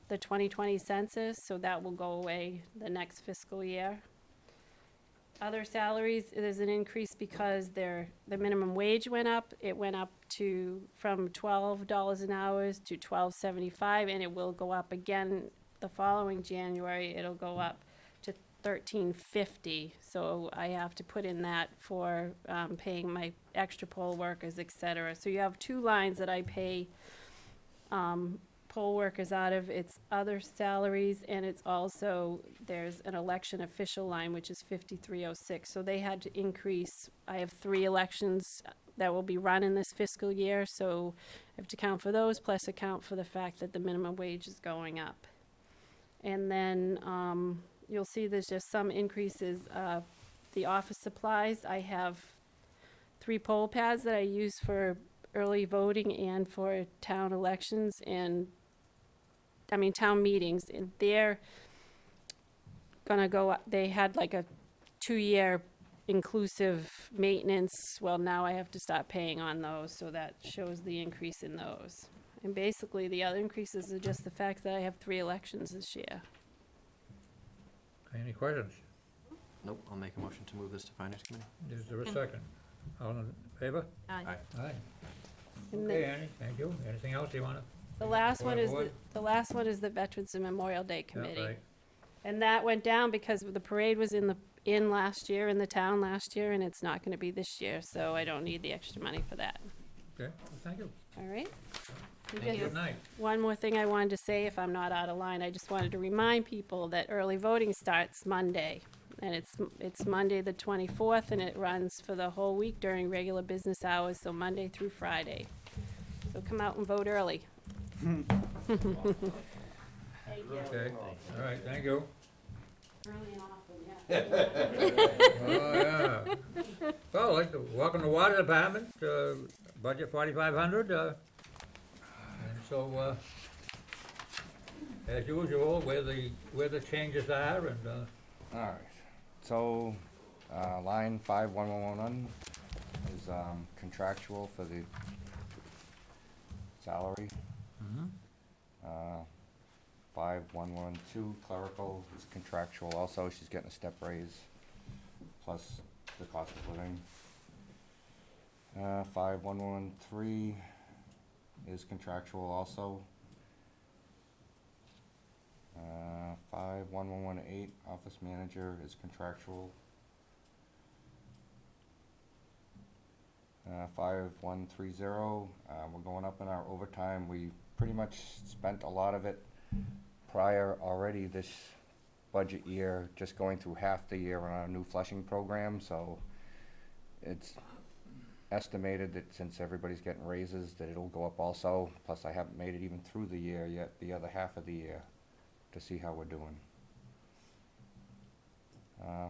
the 2020 census, so that will go away the next fiscal year. Other salaries, there's an increase because the minimum wage went up. It went up from $12 an hour to $12.75, and it will go up again the following January. It'll go up to $13.50. So I have to put in that for paying my extra poll workers, et cetera. So you have two lines that I pay poll workers out of. It's other salaries, and it's also, there's an election official line, which is 5306. So they had to increase. I have 3 elections that will be run in this fiscal year, so I have to account for those, plus account for the fact that the minimum wage is going up. And then you'll see there's just some increases. The office supplies, I have 3 poll pads that I use for early voting and for town elections and town meetings, and they're gonna go up. They had like a 2-year inclusive maintenance. Well, now I have to stop paying on those, so that shows the increase in those. And basically, the other increases are just the fact that I have 3 elections this year. Any questions? Nope, I'll make a motion to move this to Finance Committee. Is there a second? All in favor? Aye. Aye. And Okay, Annie, thank you. Anything else you wanna? The last one is Board? the last one is the Veterans and Memorial Day Yeah, Committee. right. And that went down because the parade was in last year, in the town last year, and it's not gonna be this year, so I don't need the extra money for that. Okay, well, thank you. All right? And Thank you. just Good night. one more thing I wanted to say, if I'm not out of line, I just wanted to remind people that early voting starts Monday. And it's Monday the 24th, and it runs for the whole week during regular business hours, so Monday through Friday. So come out and vote early. Okay, all right, thank you. Early and often, yeah. Oh, yeah. Well, like, welcome to Water Department, budget 4,500, and so, as usual, where the changes are, and, All right, so, line 5111 is contractual for the salary. 5112 clerical is contractual also, she's getting a step raise, plus the cost of living. 5113 is contractual also. 5118 office manager is contractual. 5130, we're going up in our overtime. We pretty much spent a lot of it prior already this budget year, just going through half the year on our new flushing program, so it's estimated that since everybody's getting raises, that it'll go up also. Plus, I haven't made it even through the year yet, the other half of the year, to see how we're doing.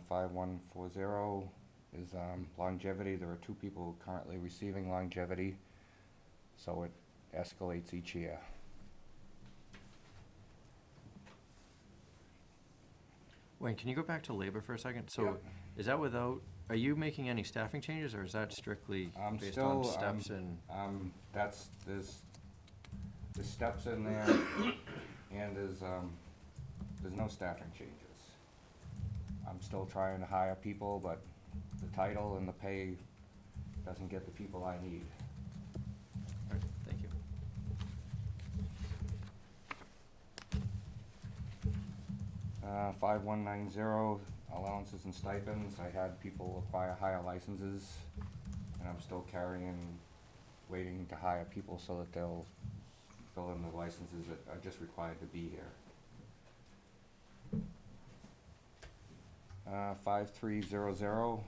5140 is longevity. There are 2 people currently receiving longevity, so it escalates each year. Wayne, can you go back to labor for a second? So Yep. is that without Are you making any staffing changes, or is that strictly I'm based on still, steps and? there's steps in there, and there's no staffing changes. I'm still trying to hire people, but the title and the pay doesn't get the people I need. All right, thank you. 5190, allowances and stipends. I had people acquire higher licenses, and I'm still waiting to hire people so that they'll fill in the licenses that are just required to be here. 5300,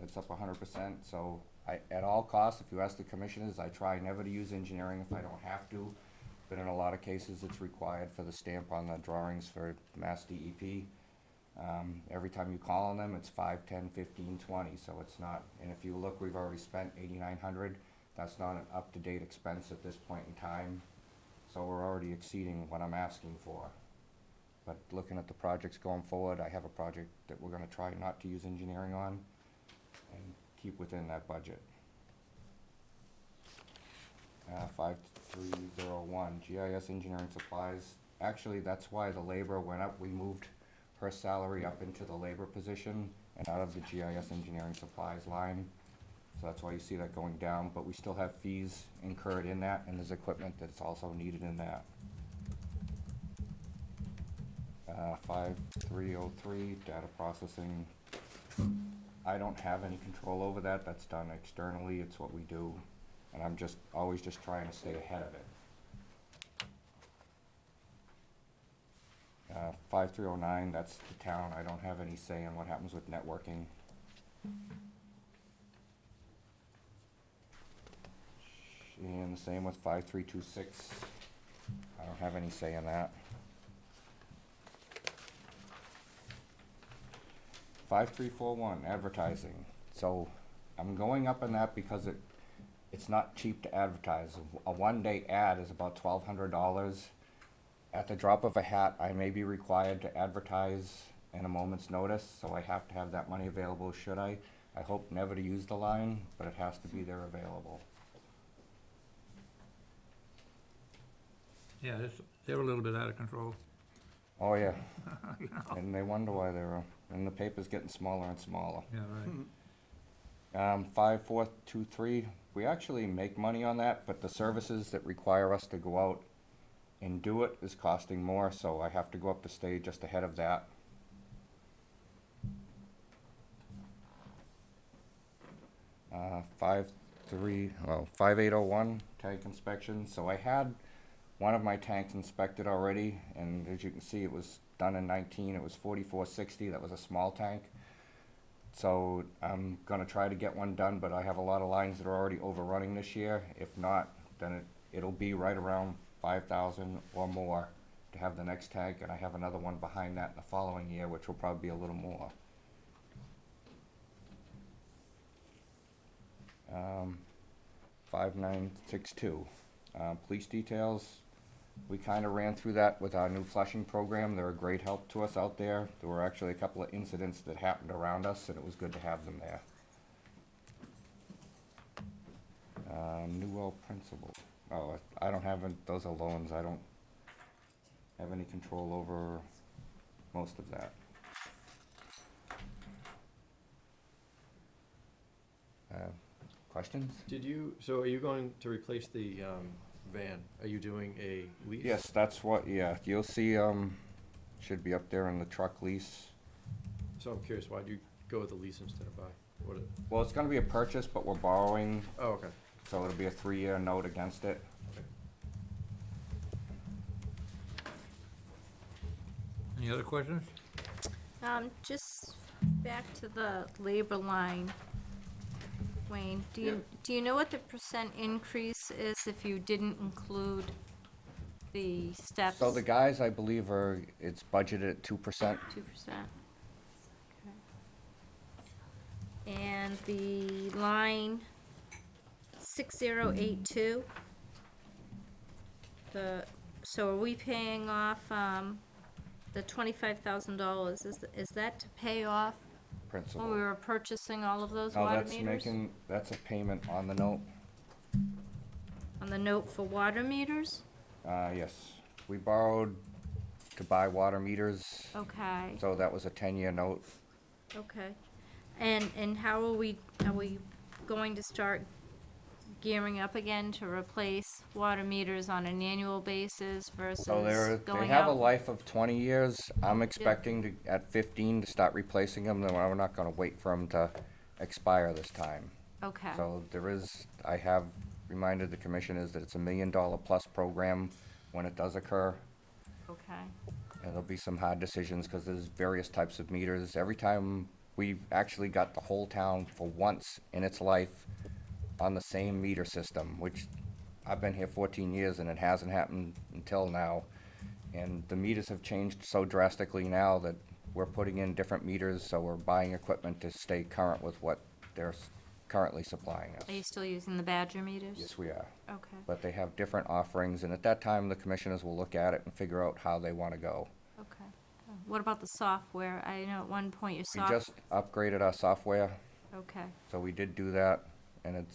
it's up 100%, so at all costs, if you ask the commissioners, I try never to use engineering if I don't have to, but in a lot of cases, it's required for the stamp on the drawings for Mass DEP. Every time you call on them, it's 5, 10, 15, 20, so it's not, and if you look, we've already spent 8,900. That's not an up-to-date expense at this point in time, so we're already exceeding what I'm asking for. But looking at the projects going forward, I have a project that we're gonna try not to use engineering on and keep within that budget. 5301, GIS engineering supplies. Actually, that's why the labor went up. We moved her salary up into the labor position and out of the GIS engineering supplies line. So that's why you see that going down, but we still have fees incurred in that, and there's equipment that's also needed in that. 5303, data processing. I don't have any control over that. That's done externally. It's what we do, and I'm always just trying to stay ahead of it. 5309, that's the town. I don't have any say in what happens with networking. And the same with 5326. I don't have any say in that. 5341, advertising. So I'm going up in that because it's not cheap to advertise. A one-day ad is about $1,200. At the drop of a hat, I may be required to advertise in a moment's notice, so I have to have that money available should I. I hope never to use the line, but it has to be there available. Yeah, they're a little bit out of control. Oh, yeah. And they wonder why and the paper's getting smaller and smaller. Yeah, right. 5423, we actually make money on that, but the services that require us to go out and do it is costing more, so I have to go up to stay just ahead of that. 5801, tank inspection. So I had one of my tanks inspected already, and as you can see, it was done in 19. It was 4460. That was a small tank. So I'm gonna try to get one done, but I have a lot of lines that are already overrunning this year. If not, then it'll be right around 5,000 or more to have the next tank, and I have another one behind that in the following year, which will probably be a little more. 5962, police details. We kind of ran through that with our new flushing program. They're a great help to us out there. There were actually a couple of incidents that happened around us, and it was good to have them there. New well principal. Oh, I don't have, those are loans. I don't have any control over most of that. Questions? So are you going to replace the van? Are you doing a lease? Yes, that's what, yeah, you'll see, should be up there in the truck lease. So I'm curious, why'd you go with the lease instead of buy? Well, it's gonna be a purchase, but we're borrowing, Oh, okay. so it'll be a 3-year note against it. Any other questions? Just back to the labor line, Wayne, do you know what the percent increase is if you didn't include the steps? So the guys, I believe, it's budgeted at 2%. 2%. Okay. And the line 6082, so are we paying off, the $25,000, is that to pay off principal. When we were purchasing all of those No, water that's meters? that's a payment on the note. On the note for water meters? Yes, we borrowed to buy water meters, Okay, so that was a 10-year note. okay. And how are we going to start gearing up again to replace water meters on an annual basis versus So they going have a out? life of 20 years. I'm expecting to, at 15, to start replacing them, then we're not gonna wait for them to expire this time. Okay, So I have reminded the commissioners that it's $1 million plus program when it does occur. okay, And there'll be some hard decisions, because there's various types of meters. Every time, we've actually got the whole town for once in its life on the same meter system, which I've been here 14 years and it hasn't happened until now. And the meters have changed so drastically now that we're putting in different meters, so we're buying equipment to stay current with what they're currently supplying us. are you still using the Badger meters? Yes, we are. Okay, But they have different offerings, and at that time, the commissioners will look at it and figure out how they want to go. okay. What about the software? I know at one point your We soft. just upgraded our software, Okay, so we did do that, and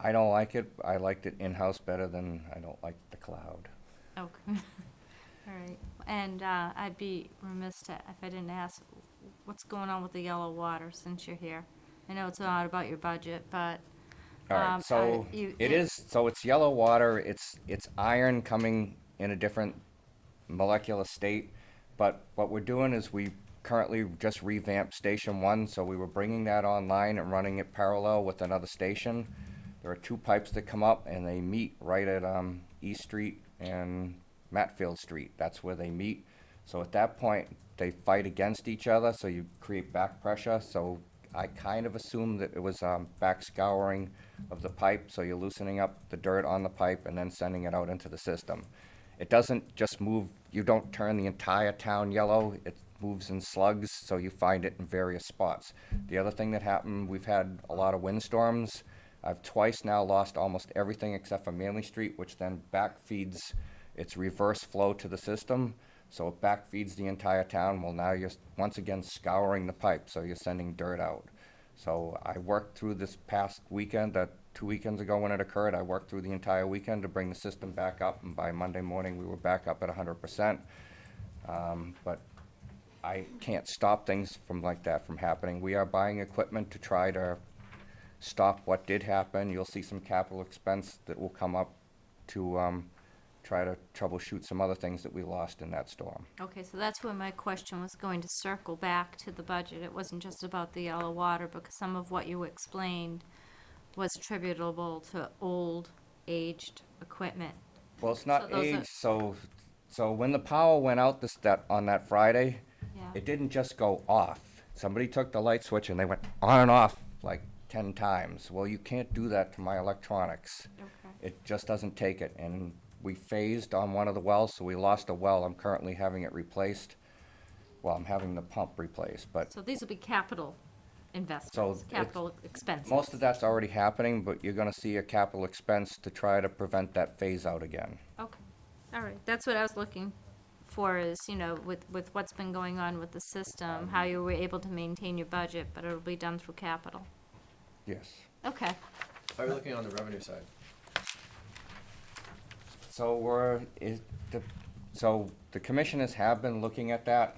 I don't like it. I liked it in-house better than I don't like the cloud. okay. All right, and I'd be remiss if I didn't ask, what's going on with the yellow water since you're here? I know it's not about your budget, but. All right, so it's yellow water, it's iron coming in a different molecular state, but what we're doing is we currently just revamped Station 1, so we were bringing that online and running it parallel with another station. There are two pipes that come up, and they meet right at East Street and Matfield Street. That's where they meet. So at that point, they fight against each other, so you create back pressure. So I kind of assumed that it was back scouring of the pipe, so you're loosening up the dirt on the pipe and then sending it out into the system. It doesn't just move, you don't turn the entire town yellow, it moves in slugs, so you find it in various spots. The other thing that happened, we've had a lot of windstorms. I've twice now lost almost everything except for Manley Street, which then back feeds its reverse flow to the system. So it back feeds the entire town. Well, now you're once again scouring the pipe, so you're sending dirt out. So I worked through this past weekend, 2 weekends ago when it occurred, I worked through the entire weekend to bring the system back up, and by Monday morning, we were back up at 100%. But I can't stop things from like that from happening. We are buying equipment to try to stop what did happen. You'll see some capital expense that will come up to try to troubleshoot some other things that we lost in that storm. Okay, so that's where my question was going to circle back to the budget. It wasn't just about the yellow water, because some of what you explained was attributable to old, aged equipment. Well, it's So not those are- age, so when the power went out on that Friday, Yeah. it didn't just go off. Somebody took the light switch and they went on and off like 10 times. Well, you can't do that to my electronics. Okay. It just doesn't take it, and we phased on one of the wells, so we lost a well. I'm currently having it replaced. Well, I'm having the pump replaced, but So these will be capital investments, it's- capital expenses. most of that's already happening, but you're gonna see a capital expense to try to prevent that phase out again. Okay, all right, that's what I was looking for is, with what's been going on with the system, how you were able to maintain your budget, but it'll be done through capital. Yes. Okay, How are you looking on the revenue side? So so the commissioners have been looking at that.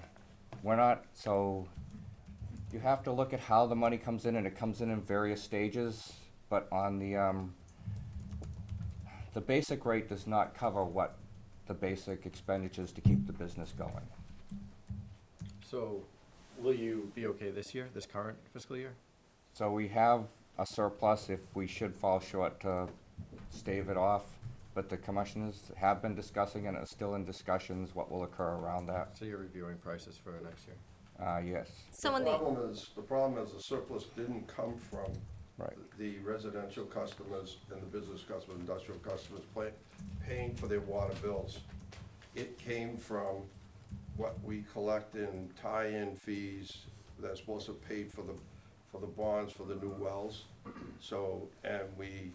We're not, so you have to look at how the money comes in, and it comes in various stages, but on the basic rate does not cover what the basic expenditures to keep the business going. So, will you be okay this year, this current fiscal year? So we have a surplus if we should fall short to stave it off, but the commissioners have been discussing and are still in discussions what will occur around that. So you're reviewing prices for next year? Yes, so in The the, problem is the surplus didn't come from right. the residential customers and the business customers, industrial customers paying for their water bills. It came from what we collect in tie-in fees that's supposed to pay for the bonds for the new wells. So, and we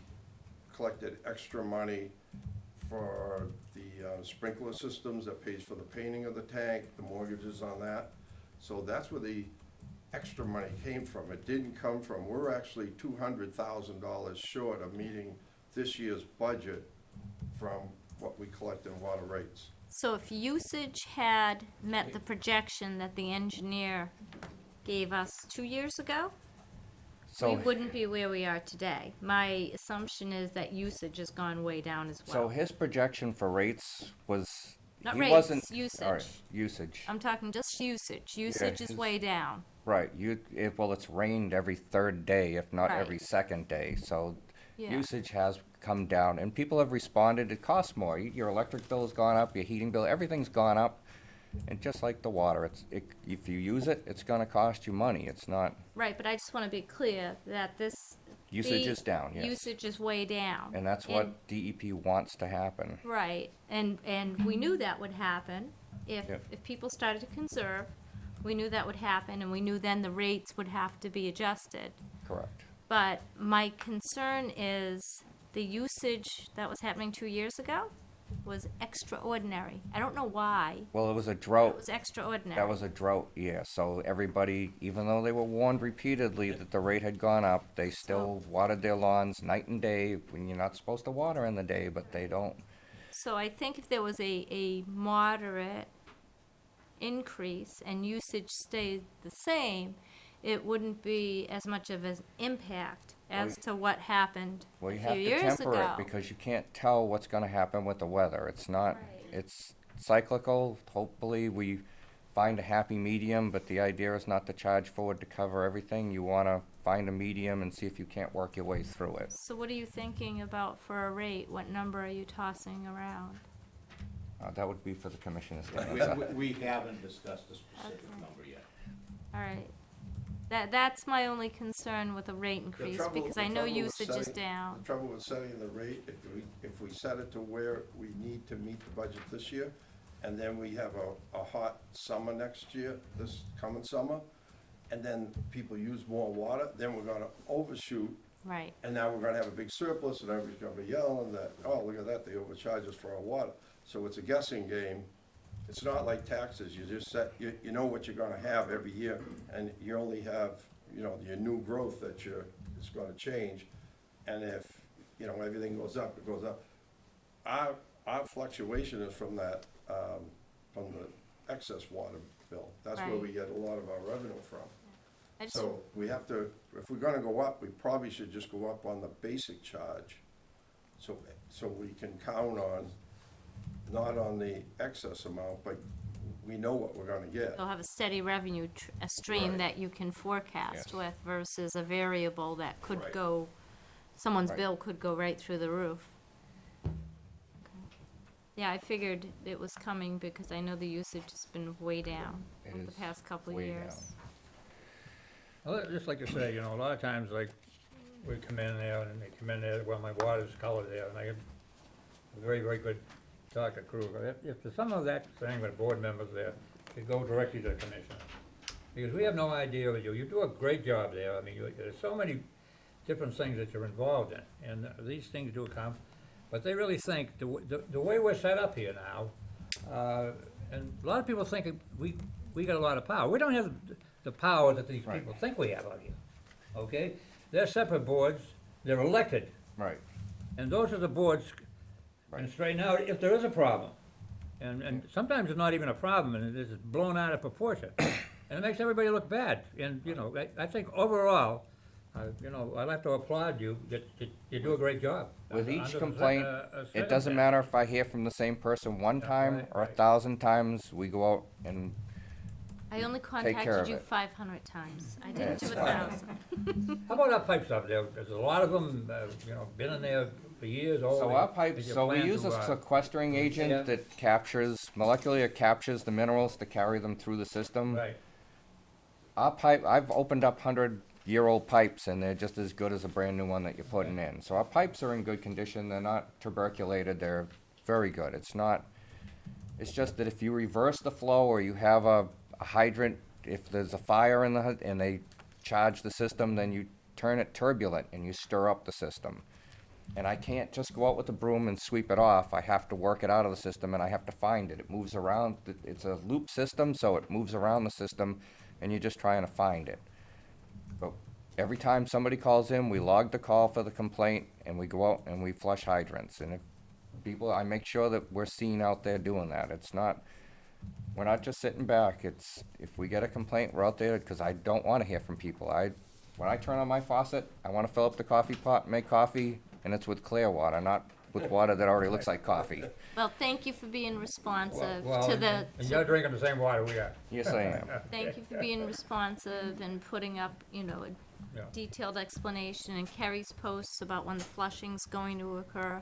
collected extra money for the sprinkler systems that pays for the painting of the tank, the mortgages on that. So that's where the extra money came from. It didn't come from, we're actually $200,000 short of meeting this year's budget from what we collect in water rates. So if usage had met the projection that the engineer gave us 2 years ago, we So, wouldn't be where we are today. My assumption is that usage has gone way down as so well. his projection for rates was, Not he rates, wasn't. usage. All right, usage. I'm talking just usage. Usage is his- way down. Right, well, it's rained every third day, if not Right. every second day, so Yeah. usage has come down, and people have responded, it costs more. Your electric bill's gone up, your heating bill, everything's gone up. And just like the water, if you use it, it's gonna cost you money, it's not, Right, but I just want to be clear that this. usage the is down, yes. Usage is way down. And that's what DEP wants to happen. Right, and we knew that would happen if Yep. people started to conserve. We knew that would happen, and we knew then the rates would have to be adjusted. Correct. But my concern is the usage that was happening 2 years ago was extraordinary. I don't know why. Well, it was a It drought. was extraordinary. That was a drought year, so everybody, even though they were warned repeatedly that the rate had gone up, they still watered their lawns night and day, when you're not supposed to water in the day, but they don't. So I think if there was a moderate increase and usage stayed the same, it wouldn't be as much of an impact as to what happened Well, a you few have to years temper ago. it, because you can't tell what's gonna happen with the weather. It's not, Right. it's cyclical. Hopefully, we find a happy medium, but the idea is not to charge forward to cover everything. You wanna find a medium and see if you can't work your way through it. So what are you thinking about for a rate? What number are you tossing around? That would be for the commissioners to We, answer. we haven't discussed a specific number yet. All right. That's my only concern with a rate increase, because I know usage is down. The trouble with setting the rate, if we set it to where we need to meet the budget this year, and then we have a hot summer next year, this coming summer, and then people use more water, then we're gonna overshoot, Right. and now we're gonna have a big surplus, and everybody's gonna be yelling that, oh, look at that, they overcharge us for our water. So it's a guessing game. It's not like taxes, you just set, you know what you're gonna have every year, and you only have, your new growth that it's gonna change. And if, everything goes up, it goes up. Our fluctuation is from that, from the excess water bill. That's where Right. we get a lot of our revenue from. I just, So we have to, if we're gonna go up, we probably should just go up on the basic charge. So we can count on, not on the excess amount, but we know what we're gonna get. you'll have a steady revenue, a stream Right. that you can forecast Yes. with versus a variable that could Right. go, someone's Right. bill could go right through the roof. Okay. Yeah, I figured it was coming because I know the usage has been way down It over the is past couple of way years. down. Well, I'd just like to say, a lot of times, like, we come in there and they come in there, well, my water's colored there, and I have a very, very good talk to crew. If there's some of that thing with board members there, could go directly to the commissioner. Because we have no idea what you do a great job there. I mean, there's so many different things that you're involved in, and these things do come. But they really think, the way we're set up here now, and a lot of people think we got a lot of power. We don't have the power that these Right. people think we have out here, okay? They're separate boards, they're elected, Right. and those are the boards Right. and straighten out if there is a problem. And sometimes it's not even a problem, and it's blown out of proportion. And it makes everybody look bad. And, I think overall, I'd like to applaud you, that you do a great job. With each Under complaint, it doesn't circumstances. matter if I hear from the same person one time right, or right. 1,000 times, we go out and, I only care contacted of you it. 500 times. I Yeah, didn't do it's 1,000. How about our pipes up there? There's a lot of them, been in there for years. so our pipes, so we use a sequestering yeah. agent that molecularly captures the minerals to carry them through the system. Right, Our pipe, I've opened up 100-year-old pipes, and they're just as good as a brand-new one that you're putting in. So our pipes are in good condition, they're not tuberculated, they're very good. It's just that if you reverse the flow, or you have a hydrant, if there's a fire and they charge the system, then you turn it turbulent and you stir up the system. And I can't just go out with a broom and sweep it off. I have to work it out of the system, and I have to find it. It moves around. It's a loop system, so it moves around the system. and you're just trying to find it. But every time somebody calls in, we log the call for the complaint, and we go out and we flush hydrants. And if people, I make sure that we're seen out there doing that. It's not, we're not just sitting back. It's, if we get a complaint, we're out there, because I don't want to hear from people. When I turn on my faucet, I want to fill up the coffee pot, and make coffee, and it's with clear water, not with water that already looks like coffee. Well, thank you for being responsive Well, to the, and you're drinking the same water we are. Yes, I am. thank you for being responsive and putting up, you know, Yeah. a detailed explanation, and Kerry's posts about when the flushing's going to occur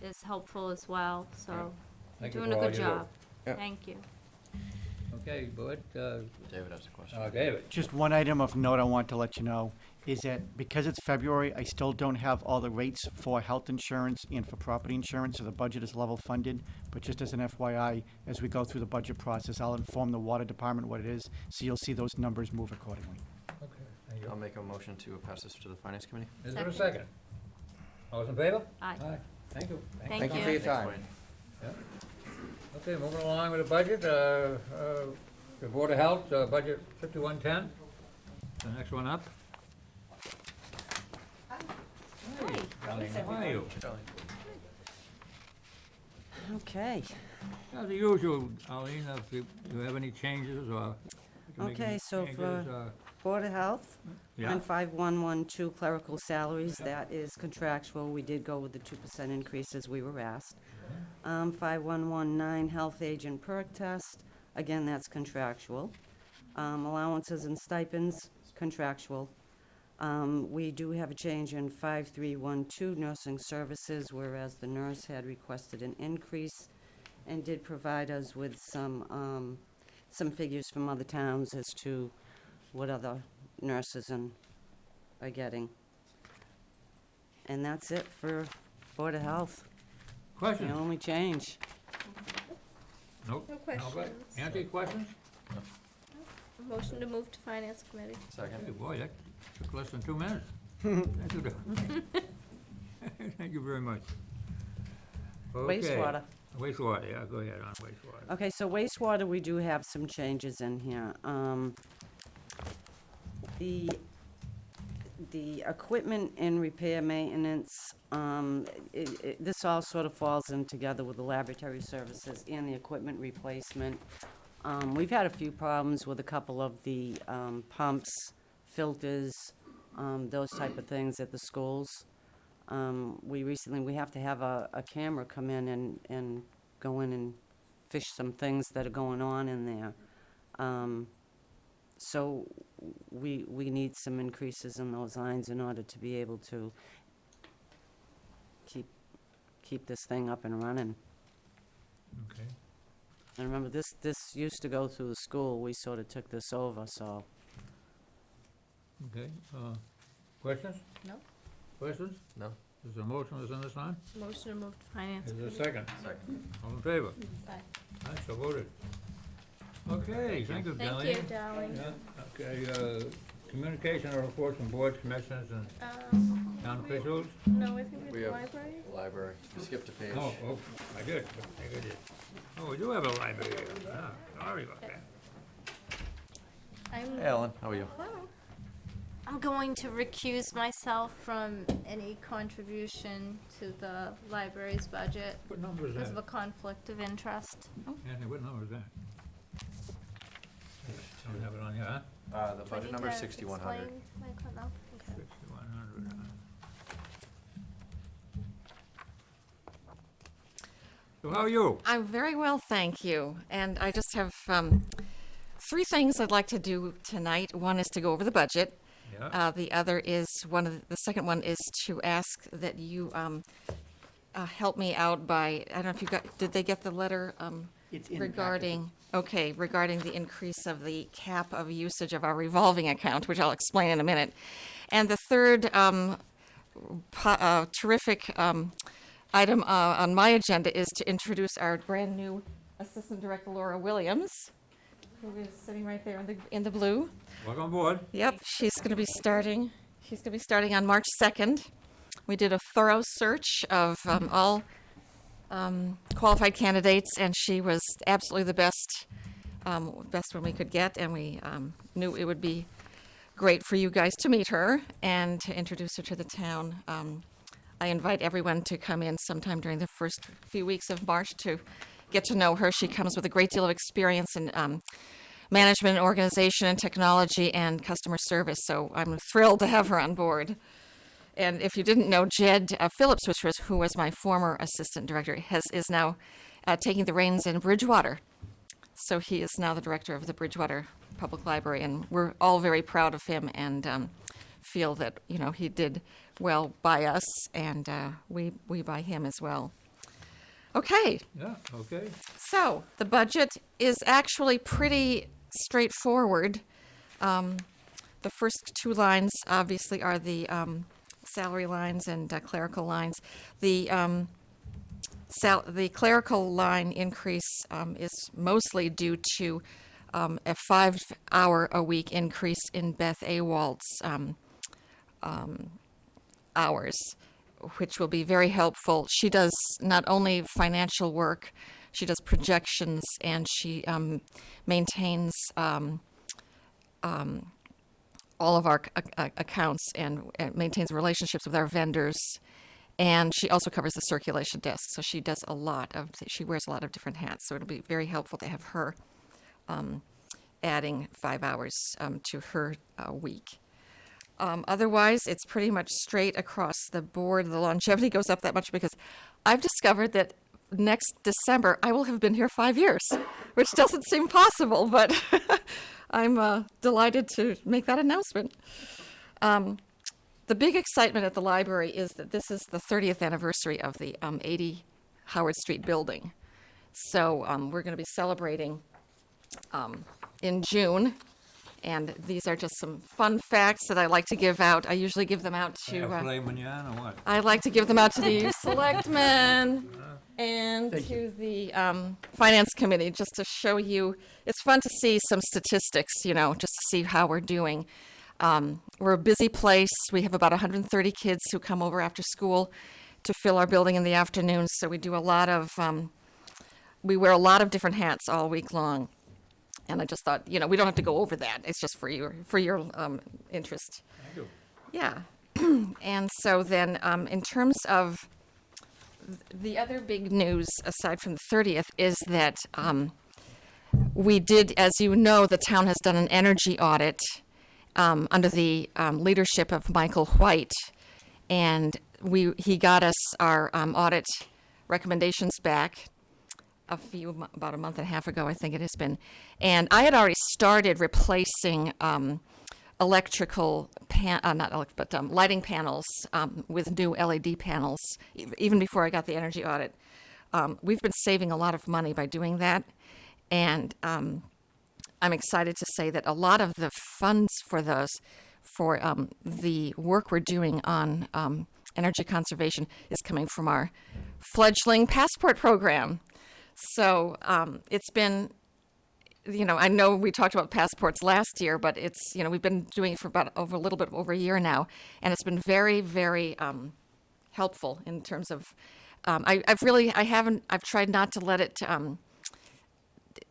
is helpful as well, so you're Thank you doing for a all good you do. job. Yeah. Thank you. Okay, Bud, David has a question. David. Just one item of note I want to let you know is that because it's February, I still don't have all the rates for health insurance and for property insurance, so the budget is level funded. But just as an FYI, as we go through the budget process, I'll inform the water department what it is, so you'll see those numbers move accordingly. Okay, thank you. I'll make a motion to pass this to the finance committee. Is there a Second. second? All those in favor? Aye. Thank you. Thank Thank you you. for your time. Okay, moving along with the budget, the Board of Health, budget 5110, the next one up. Hey, Darlene, how are you? Okay, As usual, Arlene, if you have any changes or? to make Okay, any so changes, Board of Health, Yeah, on 5112 clerical salaries, that is contractual. We did go with the 2% increase as we were asked. 5119 health agent perk test, again, that's contractual. Allowances and stipends, contractual. We do have a change in 5312 nursing services, whereas the nurse had requested an increase and did provide us with some figures from other towns as to what other nurses are getting. And that's it for Board of Health, the questions? only change. Nope. No Nobody? questions. Nancy, questions? Motion to move to finance committee. Hey, Second. boy, that took less than 2 minutes. Thank you. Thank you very much. Okay. Wastewater. Wastewater, yeah, go ahead on wastewater. Okay, so wastewater, we do have some changes in here. The equipment and repair maintenance, this all sort of falls in together with the laboratory services and the equipment replacement. We've had a few problems with a couple of the pumps, filters, those type of things at the schools. We have to have a camera come in and go in and fish some things that are going on in there. So we need some increases in those lines in order to be able to keep this thing up and running. Okay. And remember, this used to go through the school, we sort of took this over, so. Okay, questions? No. Questions? No. Is there a motion that's on this line? Motion to move to finance Is there a committee. second? Second. All in favor? Aye. Aye, so voted. Okay, thank you, Thank Darlene. you, darling. Yeah, okay, communication or reports from boards, commissioners, and town officials? No, I think We we have- have library. Library. You skipped a page. Oh, I did, I think I did. Oh, we do have a library here. Ah, sorry about that. I'm, Hey, Ellen, how are you? I'm going to recuse myself from any contribution to the library's budget What number is because of a that? conflict of interest. Anthony, what number is that? Don't have it on here, huh? The Do I budget need number is to 6100. explain my no? Okay. 6100. So how are you? I'm very well, thank you. And I just have three things I'd like to do tonight. One is to go over the budget. Yeah, The other is the second one is to ask that you help me out by, I don't know if you did they get the letter It's in the packet. regarding the increase of the cap of usage of our revolving account, which I'll explain in a minute. And the third terrific item on my agenda is to introduce our brand-new Assistant Director, Laura Williams, who is sitting right there in the blue. welcome aboard. Yep, she's going to be starting on March 2nd. We did a thorough search of all qualified candidates, and she was absolutely the best best one we could get, and we knew it would be great for you guys to meet her and to introduce her to the town. I invite everyone to come in sometime during the first few weeks of March to get to know her. She comes with a great deal of experience in management, organization, and technology, and customer service, so I'm thrilled to have her on board. And if you didn't know, Jed Phillips, who was my former assistant director, is now taking the reins in Bridgewater. So he is now the director of the Bridgewater Public Library, and we're all very proud of him and feel that, you know, he did well by us, and we by him as well. Okay, Yeah, okay. so the budget is actually pretty straightforward. The first two lines obviously are the salary lines and clerical lines. The clerical line increase is mostly due to a 5-hour-a-week increase in Beth Awald's hours, which will be very helpful. She does not only financial work, she does projections, and she maintains all of our accounts and maintains relationships with our vendors. And she also covers the circulation desk, so she wears a lot of different hats. So it'll be very helpful to have her adding 5 hours to her week. Otherwise, it's pretty much straight across the board. The longevity goes up that much because I've discovered that next December I will have been here 5 years, which doesn't seem possible, but I'm delighted to make that announcement. The big excitement at the library is that this is the 30th anniversary of the 80 Howard Street building. So we're going to be celebrating in June. And these are just some fun facts that I like to give out. I usually give them out to... Filet mignon or what? I like to give them out to the selectmen and to the finance committee, just to show you. It's fun to see some statistics, you know, just to see how we're doing. We're a busy place. We have about 130 kids who come over after school to fill our building in the afternoons. So we do a lot of, we wear a lot of different hats all week long. And I just thought, you know, we don't have to go over that. It's just for your interest. Thank you. Yeah. And so then, in terms of the other big news, aside from the 30th, is that we did, as you know, the town has done an energy audit under the leadership of Michael White, and he got us our audit recommendations back about a month and a half ago, I think it has been. And I had already started replacing lighting panels with new LED panels, even before I got the energy audit. We've been saving a lot of money by doing that, and I'm excited to say that a lot of the funds for those, for the work we're doing on energy conservation, is coming from our fledgling passport program. So it's been, you know, I know we talked about passports last year, but it's, you know, we've been doing it for a little bit over a year now, and it's been very, very helpful in terms of, I've tried not to let it,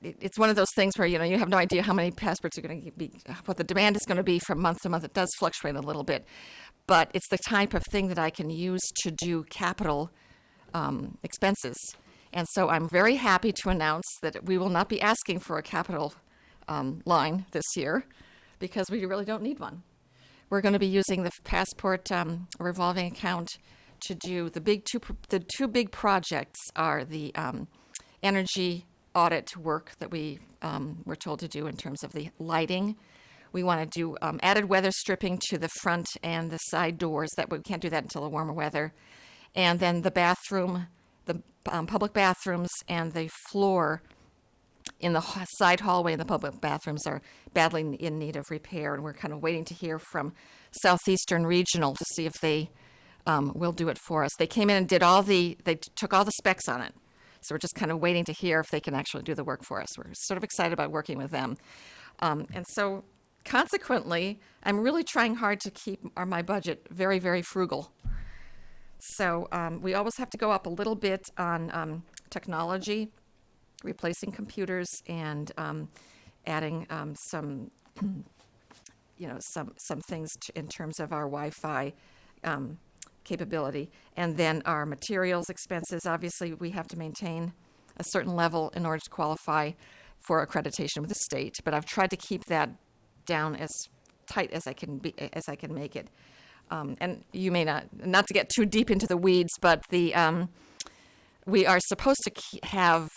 it's one of those things where, you know, you have no idea how many passports are going to be, what the demand is going to be from month to month. It does fluctuate a little bit, but it's the type of thing that I can use to do capital expenses. And so I'm very happy to announce that we will not be asking for a capital line this year because we really don't need one. We're going to be using the passport revolving account to do the two big projects are the energy audit work that we were told to do in terms of the lighting. We want to do added weather stripping to the front and the side doors. That we can't do that until the warmer weather. And then the bathroom, the public bathrooms and the floor in the side hallway in the public bathrooms are badly in need of repair, and we're kind of waiting to hear from Southeastern Regional to see if they will do it for us. They came in and they took all the specs on it, so we're just kind of waiting to hear if they can actually do the work for us. We're sort of excited about working with them, and so consequently, I'm really trying hard to keep my budget very, very frugal. So we always have to go up a little bit on technology. replacing computers and adding some, some things in terms of our Wi-Fi capability. And then our materials expenses, obviously, we have to maintain a certain level in order to qualify for accreditation with the state. But I've tried to keep that down as tight as I can make it. And you may not to get too deep into the weeds, but we are supposed to have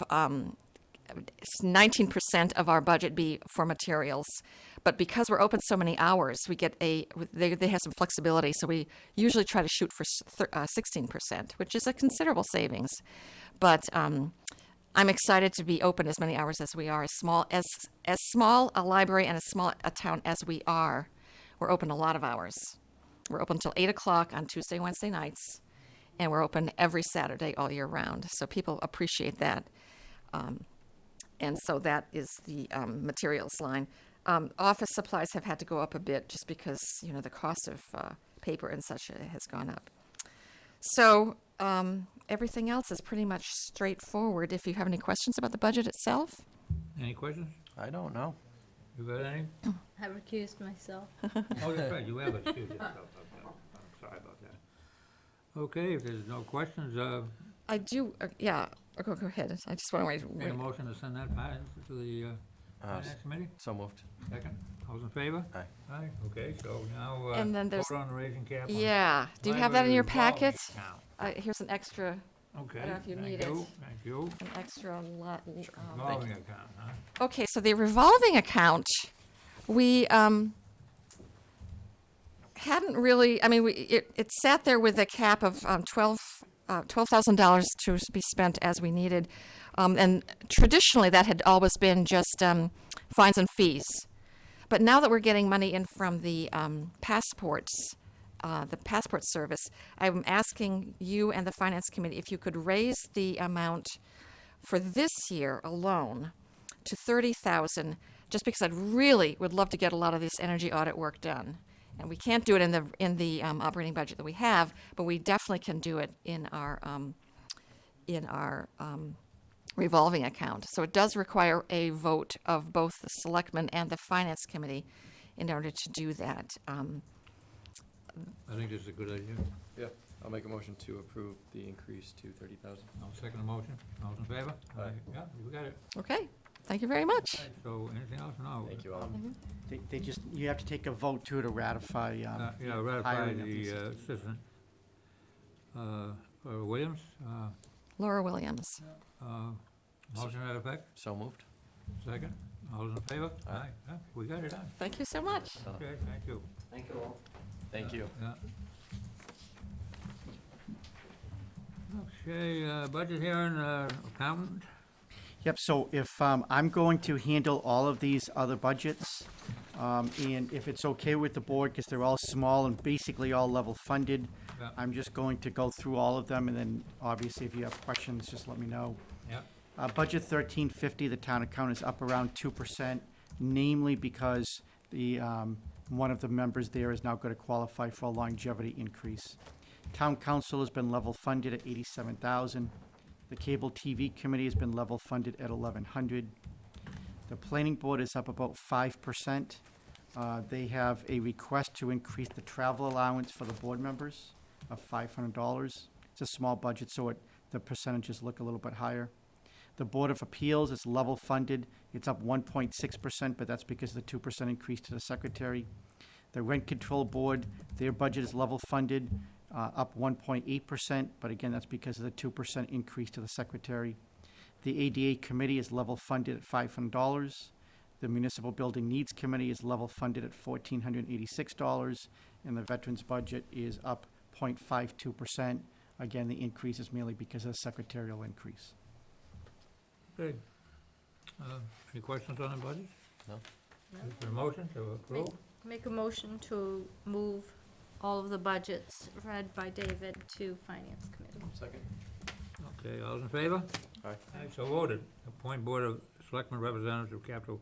19% of our budget be for materials. But because we're open so many hours, we get they have some flexibility. So we usually try to shoot for 16%, which is a considerable savings. But I'm excited to be open as many hours as we are. As small a library and as small a town as we are, we're open a lot of hours. We're open until 8 o'clock on Tuesday, Wednesday nights, and we're open every Saturday all year round. So people appreciate that. And so that is the materials line. Office supplies have had to go up a bit just because, the cost of paper and such has gone up. So everything else is pretty much straightforward. If you have any questions about the budget itself. Any questions? I don't know. You got any? I recused myself. Oh, that's right, you have excused yourself. Okay. I'm sorry about that. Okay, if there's no questions, I do, yeah, go ahead. I just want to make a motion to send that back to the Finance Committee? So moved. Second. All's in favor? Aye. Aye, okay, so now, And then there's- vote on raising cap. on Yeah, do you have that in your library revolving packet? account. Here's an extra, Okay, don't know if you thank need it. you, thank you. an extra lot. Revolving account, huh? Okay, so the revolving account, we hadn't really, it sat there with a cap of $12,000 to be spent as we needed. And traditionally, that had always been just fines and fees. But now that we're getting money in from the passports, the passport service, I'm asking you and the Finance Committee if you could raise the amount for this year alone to $30,000, just because I'd really would love to get a lot of this energy audit work done. And we can't do it in the operating budget that we have, but we definitely can do it in our revolving account. So it does require a vote of both the Selectmen and the Finance Committee in order to do that. I think this is a good idea. Yeah, I'll make a motion to approve the increase to 30,000. I'll second the motion. All's in favor? Aye. Yeah, you got it. Okay, thank you very much. Right, so anything else? No. Thank you all. You have to take a vote too to ratify, Yeah, ratify hiring of these the assistant, Williams, Laura Williams. motion to that effect, So moved. second. All those in favor? Aye. Yeah, we got it done. Thank you so much. Okay, thank you. Thank you. Yeah. Okay, budget hearing, accountant. Yep, so if, I'm going to handle all of these other budgets, and if it's okay with the board, because they're all small and basically all level funded, Yeah. I'm just going to go through all of them, and then obviously if you have questions, just let me know. Yeah. Budget 1350, the town account is up around 2%, namely because the, one of the members there is now going to qualify for a longevity increase. Town council has been level funded at 87,000. The cable TV committee has been level funded at 1,100. The planning board is up about 5%. They have a request to increase the travel allowance for the board members of $500. It's a small budget, so the percentages look a little bit higher. The Board of Appeals is level funded. It's up 1.6%, but that's because of the 2% increase to the secretary. The Rent Control Board, their budget is level funded, up 1.8%, but again, that's because of the 2% increase to the secretary. The ADA Committee is level funded at $500. The Municipal Building Needs Committee is level funded at $1,486, and the Veterans Budget is up 0.52%. Again, the increase is merely because of the secretarial increase. Okay. Any questions on the budget? No. Is there a motion to approve? Make a motion to move all of the budgets read by David to Finance Committee. Second. Okay, all those in favor? Aye. Aye, so voted. Appoint Board of Selectmen representatives of Capital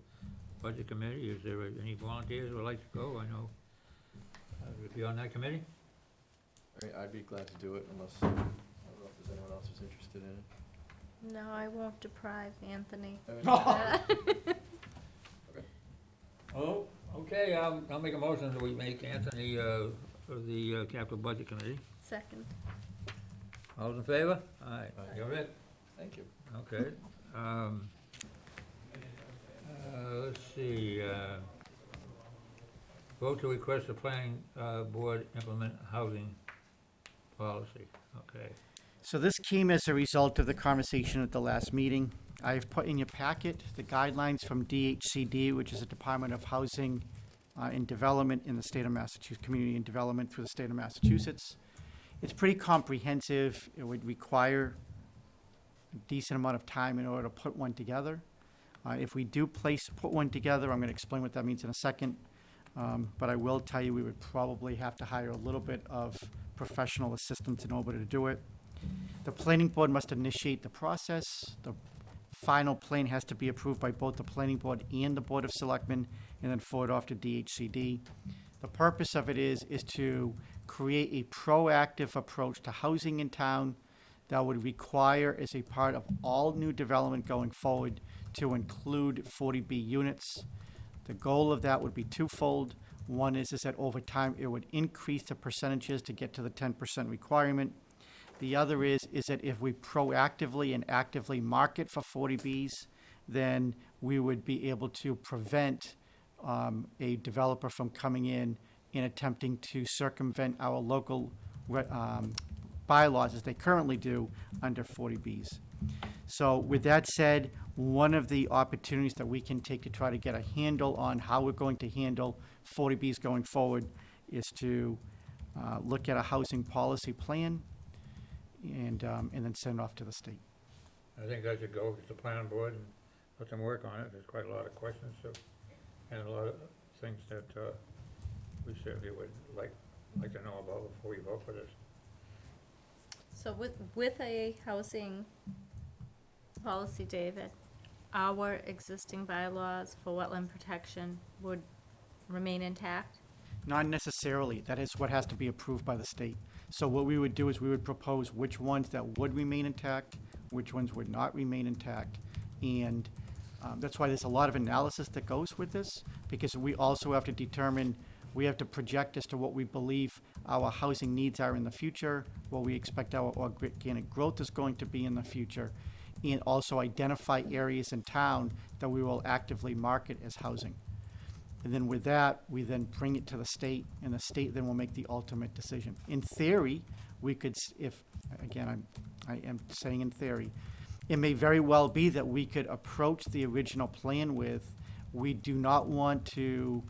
Budget Committee. Is there any volunteers who would like to go? I know, would be on that committee? I'd be glad to do it unless, I don't know if there's anyone else who's interested in it. No, I won't deprive Anthony. Oh, okay, I'll make a motion that we make Anthony, the capital budget committee. Second. All those in favor? Aye. You're it? Thank you. Okay. Let's see, vote to request the planning, board implement housing policy, okay. So this came as a result of the conversation at the last meeting. I have put in your packet the guidelines from DHCD, which is the Department of Housing and Development in the state of Massachusetts, Community and Development through the state of Massachusetts. It's pretty comprehensive. It would require a decent amount of time in order to put one together. If we do put one together, I'm going to explain what that means in a second. But I will tell you, we would probably have to hire a little bit of professional assistance in order to do it. The planning board must initiate the process. The final plan has to be approved by both the planning board and the board of selectmen, and then forward off to DHCD. The purpose of it is to create a proactive approach to housing in town that would require, as a part of all new development going forward, to include 40B units. The goal of that would be twofold. One is that over time it would increase the percentages to get to the 10% requirement. The other is that if we proactively and actively market for 40Bs, then we would be able to prevent a developer from coming in and attempting to circumvent our local bylaws as they currently do under 40Bs. So with that said, one of the opportunities that we can take to try to get a handle on how we're going to handle 40Bs going forward is to look at a housing policy plan and then send it off to the state. I think I should go to the planning board and let them work on it. There's quite a lot of questions, so, and a lot of things that we certainly would like to know about before we vote for this. So with a housing policy, David, our existing bylaws for wetland protection would remain intact? Not necessarily. That is what has to be approved by the state. So what we would do is we would propose which ones that would remain intact, which ones would not remain intact. And that's why there's a lot of analysis that goes with this, because we also have to determine, we have to project as to what we believe our housing needs are in the future, what we expect our organic growth is going to be in the future, and also identify areas in town that we will actively market as housing. And then with that, we then bring it to the state, and the state then will make the ultimate decision. In theory, we could, if, again, I am saying in theory, it may very well be that we could approach the original plan with, we do not want to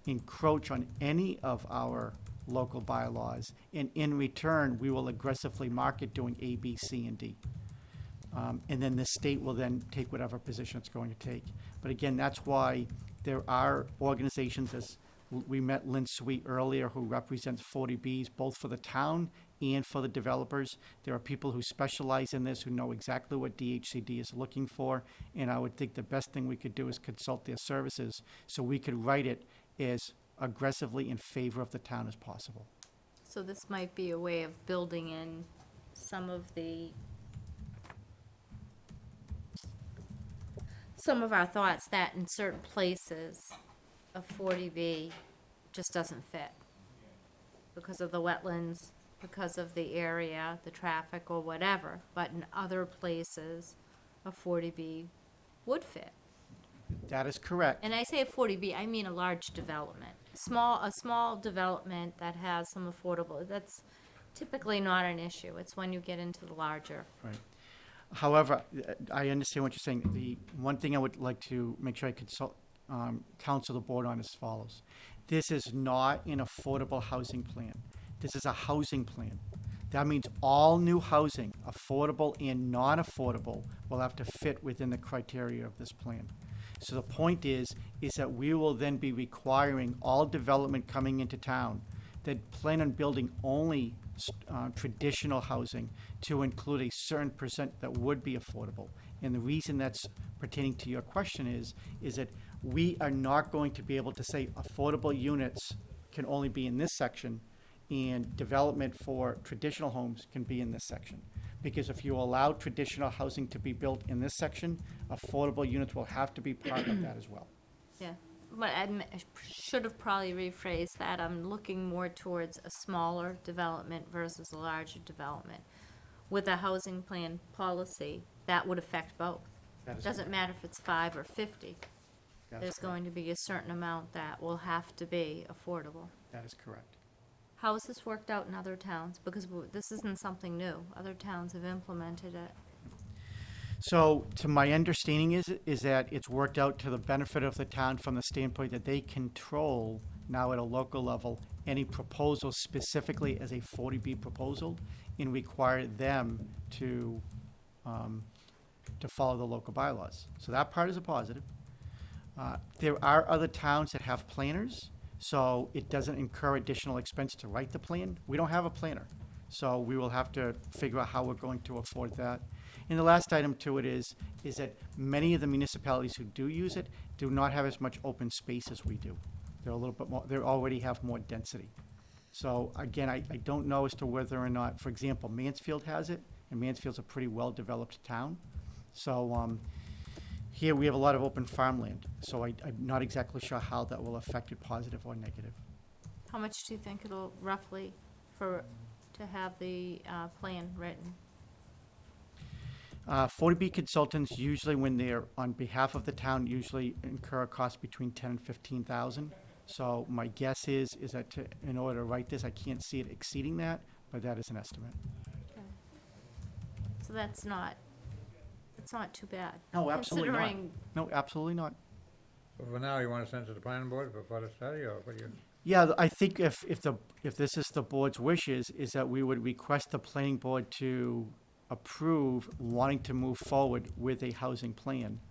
encroach on any of our local bylaws, and in return, we will aggressively market doing A, B, C, and D. And then the state will then take whatever position it's going to take. But again, that's why there are organizations, as we met Lynn Sweet earlier, who represents 40Bs, both for the town and for the developers. There are people who specialize in this, who know exactly what DHCD is looking for, and I would think the best thing we could do is consult their services so we could write it as aggressively in favor of the town as possible. So this might be a way of building in some of our thoughts that in certain places a 40B just doesn't fit because of the wetlands, because of the area, the traffic, or whatever. But in other places, a 40B would fit. That is correct. And I say a 40B, I mean a large development. A small development that has some affordable, that's typically not an issue. It's when you get into the larger. Right. However, I understand what you're saying. The one thing I would like to make sure I counsel the board on is as follows. This is not an affordable housing plan. This is a housing plan. That means all new housing, affordable and non-affordable, will have to fit within the criteria of this plan. So the point is that we will then be requiring all development coming into town that plan on building only traditional housing to include a certain percent that would be affordable. And the reason that's pertaining to your question is that we are not going to be able to say affordable units can only be in this section and development for traditional homes can be in this section. Because if you allow traditional housing to be built in this section, affordable units will have to be part of that as well. Yeah, but I should have probably rephrased that. I'm looking more towards a smaller development versus a larger development. With a housing plan policy, that would affect both. That is Doesn't correct. matter if it's 5 or 50. That is There's correct. going to be a certain amount that will have to be affordable. That is correct. How has this worked out in other towns? Because this isn't something new. Other towns have implemented it. So, to my understanding is that it's worked out to the benefit of the town from the standpoint that they control now at a local level any proposal specifically as a 40B proposal and require them to follow the local bylaws. So that part is a positive. There are other towns that have planners, so it doesn't incur additional expense to write the plan. We don't have a planner, so we will have to figure out how we're going to afford that. And the last item to it is that many of the municipalities who do use it do not have as much open space as we do. They're a little bit more, they already have more density. So again, I don't know as to whether or not, for example, Mansfield has it, and Mansfield's a pretty well-developed town. So here we have a lot of open farmland, so I'm not exactly sure how that will affect it, positive or negative. How much do you think it'll roughly to have the plan written? 40B consultants usually, when they're on behalf of the town, usually incur a cost between 10 and 15,000. So my guess is that in order to write this, I can't see it exceeding that, but that is an estimate. So that's not too bad. No, absolutely not. Considering No, absolutely not. So for now, you want to send it to the planning board for further study, or what do you? Yeah, I think if this is the board's wishes, is that we would request the planning board to approve wanting to move forward with a housing plan.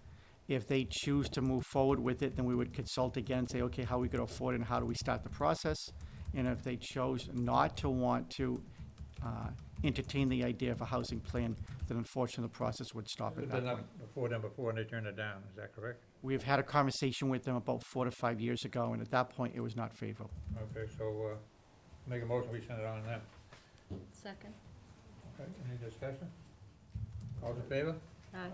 If they choose to move forward with it, then we would consult again and say, okay, how are we going to afford it and how do we start the process? And if they chose not to want to entertain the idea of a housing plan, then unfortunately the process would stop at It's that been up point. before them before, and they turned it down, is that correct? We've had a conversation with them about 4 to 5 years ago, and at that point, it was not favorable. Okay, so, make a motion, we send it on then. second. Okay, any discussion? All in favor? Aye.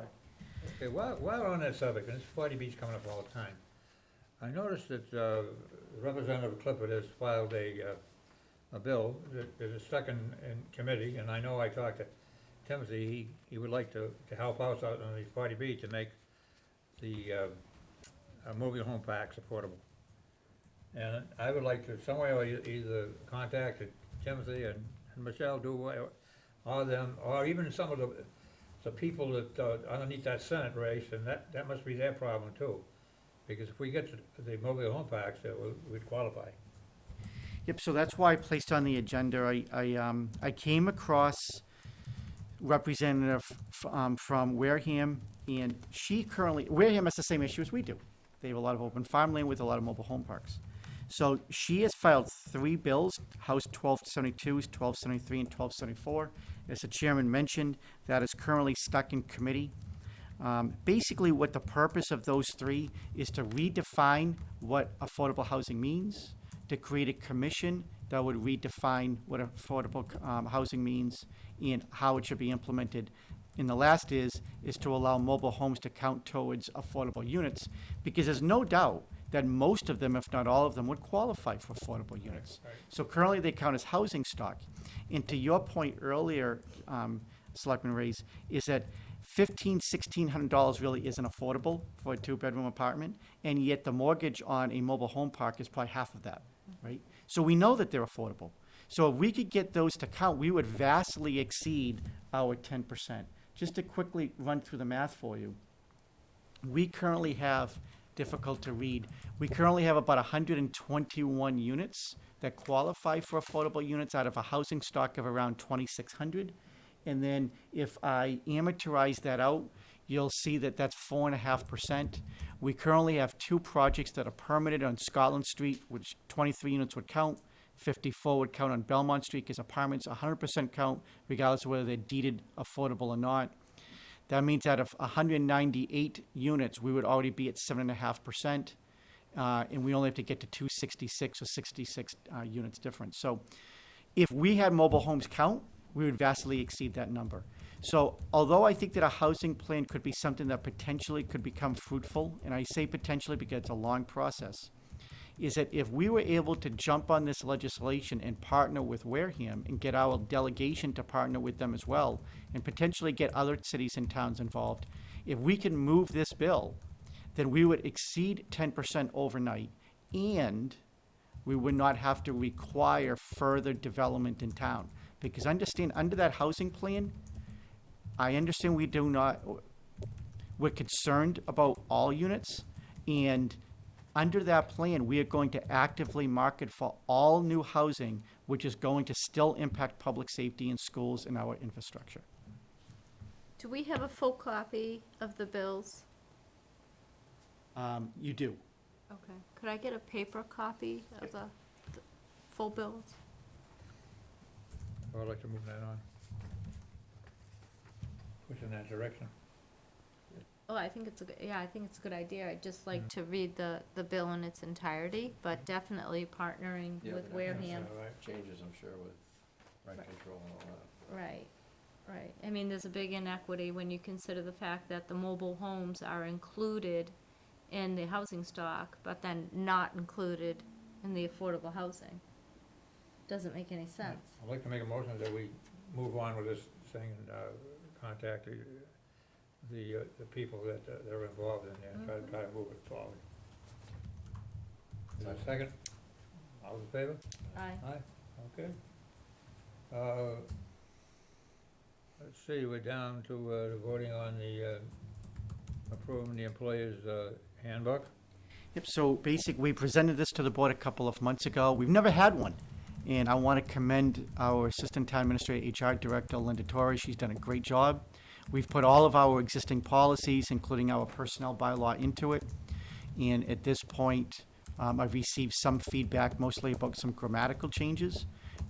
Okay, while we're on that subject, and this 40B's coming up all the time, I noticed that Representative Clifford has filed a bill that is stuck in committee, and I know I talked to Timothy, he would like to help us out on the 40B to make the mobile home parks affordable. And I would like to, some way, or either contact Timothy and Michelle, or them, or even some of the people that underneath that Senate race, and that must be their problem too. Because if we get to the mobile home parks, we'd qualify. Yep, so that's why I placed on the agenda, I came across representative from Wareham, and Wareham has the same issue as we do. They have a lot of open farmland with a lot of mobile home parks. So she has filed 3 bills, House 1272, 1273, and 1274. As the chairman mentioned, that is currently stuck in committee. Basically, what the purpose of those 3 is to redefine what affordable housing means, to create a commission that would redefine what affordable housing means and how it should be implemented. And the last is to allow mobile homes to count towards affordable units, because there's no doubt that most of them, if not all of them, would qualify for affordable units. Right. So currently they count as housing stock. And to your point earlier, Selectman Reyes, is that $1,600 really isn't affordable for a 2-bedroom apartment, and yet the mortgage on a mobile home park is probably half of that, right? So we know that they're affordable. So if we could get those to count, we would vastly exceed our 10%. Just to quickly run through the math for you, we currently have, difficult to read, we currently have about 121 units that qualify for affordable units out of a housing stock of around 2,600. And then if I amortize that out, you'll see that that's 4.5%. We currently have 2 projects that are permitted on Scotland Street, which 23 units would count. 54 would count on Belmont Street, because apartments 100% count, regardless of whether they're deeded affordable or not. That means out of 198 units, we would already be at 7.5%, and we only have to get to 266 or 66 units difference. So If we had mobile homes count, we would vastly exceed that number. So although I think that a housing plan could be something that potentially could become fruitful, and I say potentially because it's a long process, is that if we were able to jump on this legislation and partner with Wareham and get our delegation to partner with them as well, and potentially get other cities and towns involved, if we can move this bill, then we would exceed 10% overnight, and we would not have to require further development in town. Because understand, under that housing plan, I understand we're concerned about all units, and under that plan, we are going to actively market for all new housing, which is going to still impact public safety in schools and our infrastructure. Do we have a full copy of the bills? You do. Okay. Could I get a paper copy of the full bills? I'd like to move that on. Push in that direction. Oh, I think it's I think it's a good idea. I'd just like to read the bill in its entirety, but definitely partnering Yeah, with yeah. Wareham. All right. Changes, I'm sure, with rent Right. control and all that. Right, right. I mean, there's a big inequity when you consider the fact that the mobile homes are included in the housing stock, but then not included in the affordable housing. Doesn't make any sense. I'd like to make a motion that we move on with this thing and contact the people that are involved in there, and try to move it forward. Is there a second? All in favor? Aye. Aye, okay. Let's see, we're down to the voting on the approving the employer's handbook. Yep, so basically, we presented this to the board a couple of months ago. We've never had one. And I want to commend our Assistant Town Administrator, HR Director, Linda Torrey. She's done a great job. We've put all of our existing policies, including our personnel bylaw, into it. And at this point, I've received some feedback, mostly about some grammatical changes.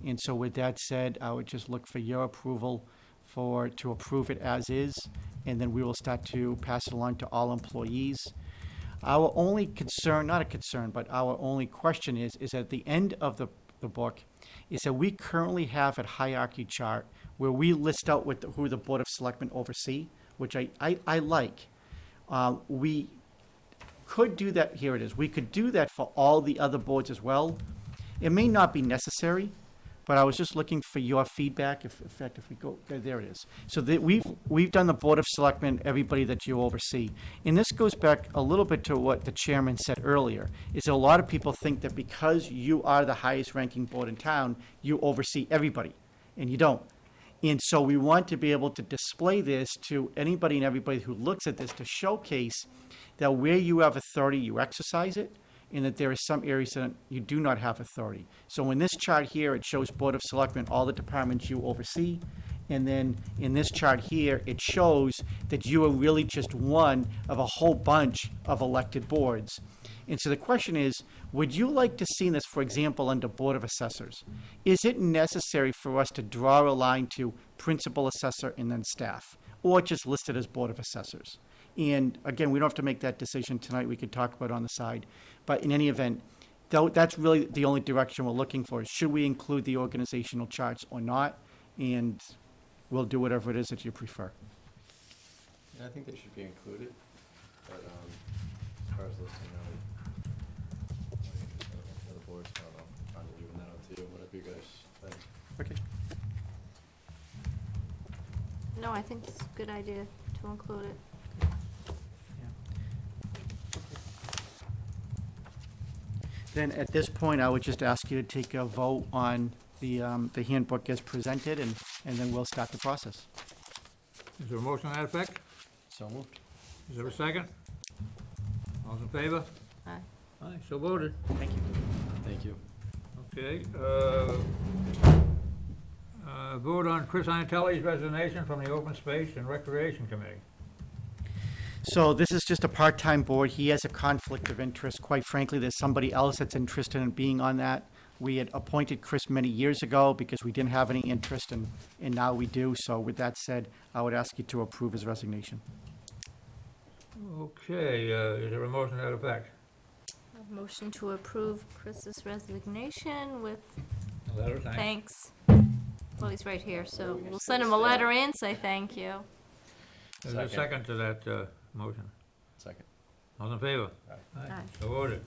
And so with that said, I would just look for your approval to approve it as is, and then we will start to pass it along to all employees. Our only concern, not a concern, but our only question is at the end of the book, is that we currently have a hierarchy chart where we list out who the Board of Selectmen oversee, which I like. We could do that, here it is, we could do that for all the other boards as well. It may not be necessary, but I was just looking for your feedback. In fact, if we go, there it is. So we've done the Board of Selectmen, everybody that you oversee. And this goes back a little bit to what the chairman said earlier, is that a lot of people think that because you are the highest ranking board in town, you oversee everybody, and you don't. And so we want to be able to display this to anybody and everybody who looks at this to showcase that where you have authority, you exercise it, and that there are some areas that you do not have authority. So in this chart here, it shows Board of Selectmen, all the departments you oversee. And then in this chart here, it shows that you are really just one of a whole bunch of elected boards. And so the question is, would you like to see this, for example, under Board of Assessors? Is it necessary for us to draw a line to principal assessor and then staff, or just list it as Board of Assessors? And again, we don't have to make that decision tonight. We could talk about it on the side. But in any event, that's really the only direction we're looking for. Should we include the organizational charts or not? And we'll do whatever it is that you prefer. Yeah, I think they should be included, but as far as listing other boards, I don't know, I'm leaving that up to you, whatever you guys think. Okay. No, I think it's a good idea to include it. Then at this point, I would just ask you to take a vote on the handbook as presented, and then we'll start the process. Is there a motion to that effect? So moved. Is there a second? All in favor? Aye. Aye, so voted. Thank you. Thank you. Okay, vote on Chris Iantelli's resignation from the Open Space and Recreation Committee. So this is just a part-time board. He has a conflict of interest. Quite frankly, there's somebody else that's interested in being on that. We had appointed Chris many years ago because we didn't have any interest, and now we do. So with that said, I would ask you to approve his resignation. Okay, is there a motion to that effect? A motion to approve Chris's resignation with I'd Letter, thanks. Thanks. Well, he's right here, so we'll send him a letter and say thank you. There's a second to that motion. Second. All in favor? Aye. So ordered.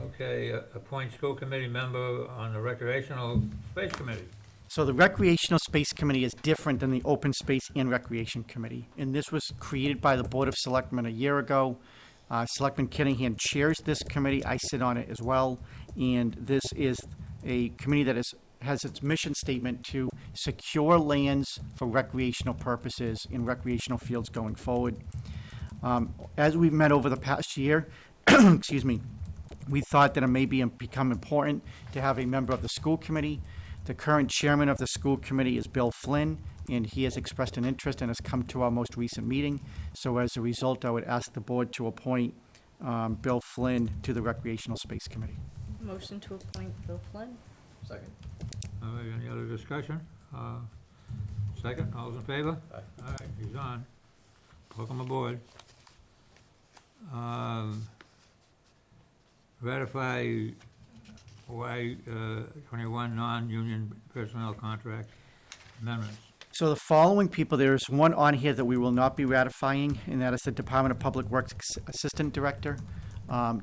Okay, appoint school committee member on the recreational space committee. So the Recreational Space Committee is different than the Open Space and Recreation Committee. And this was created by the Board of Selectmen a year ago. Selectman Kenningham chairs this committee. I sit on it as well. And this is a committee that has its mission statement to secure lands for recreational purposes in recreational fields going forward. As we've met over the past year, excuse me, we thought that it may become important to have a member of the school committee. The current chairman of the school committee is Bill Flynn, and he has expressed an interest and has come to our most recent meeting. So as a result, I would ask the board to appoint Bill Flynn to the Recreational Space Committee. Motion to appoint Bill Flynn. Second. All right, any other discussion? Second, all's in favor? Aye. All right, he's on. Welcome aboard. Ratify Y-21 non-union personnel contract amendments. So the following people, there's one on here that we will not be ratifying, and that is the Department of Public Works Assistant Director.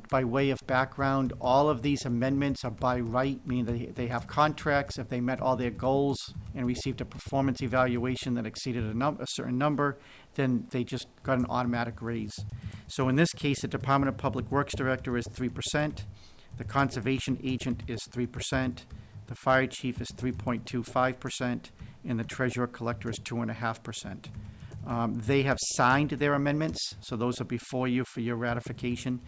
By way of background, all of these amendments are by right, meaning they have contracts. If they met all their goals and received a performance evaluation that exceeded a certain number, then they just got an automatic raise. So in this case, the Department of Public Works Director is 3%, the Conservation Agent is 3%, the Fire Chief is 3.25%, and the Treasurer Collector is 2.5%. They have signed their amendments, so those are before you for your ratification.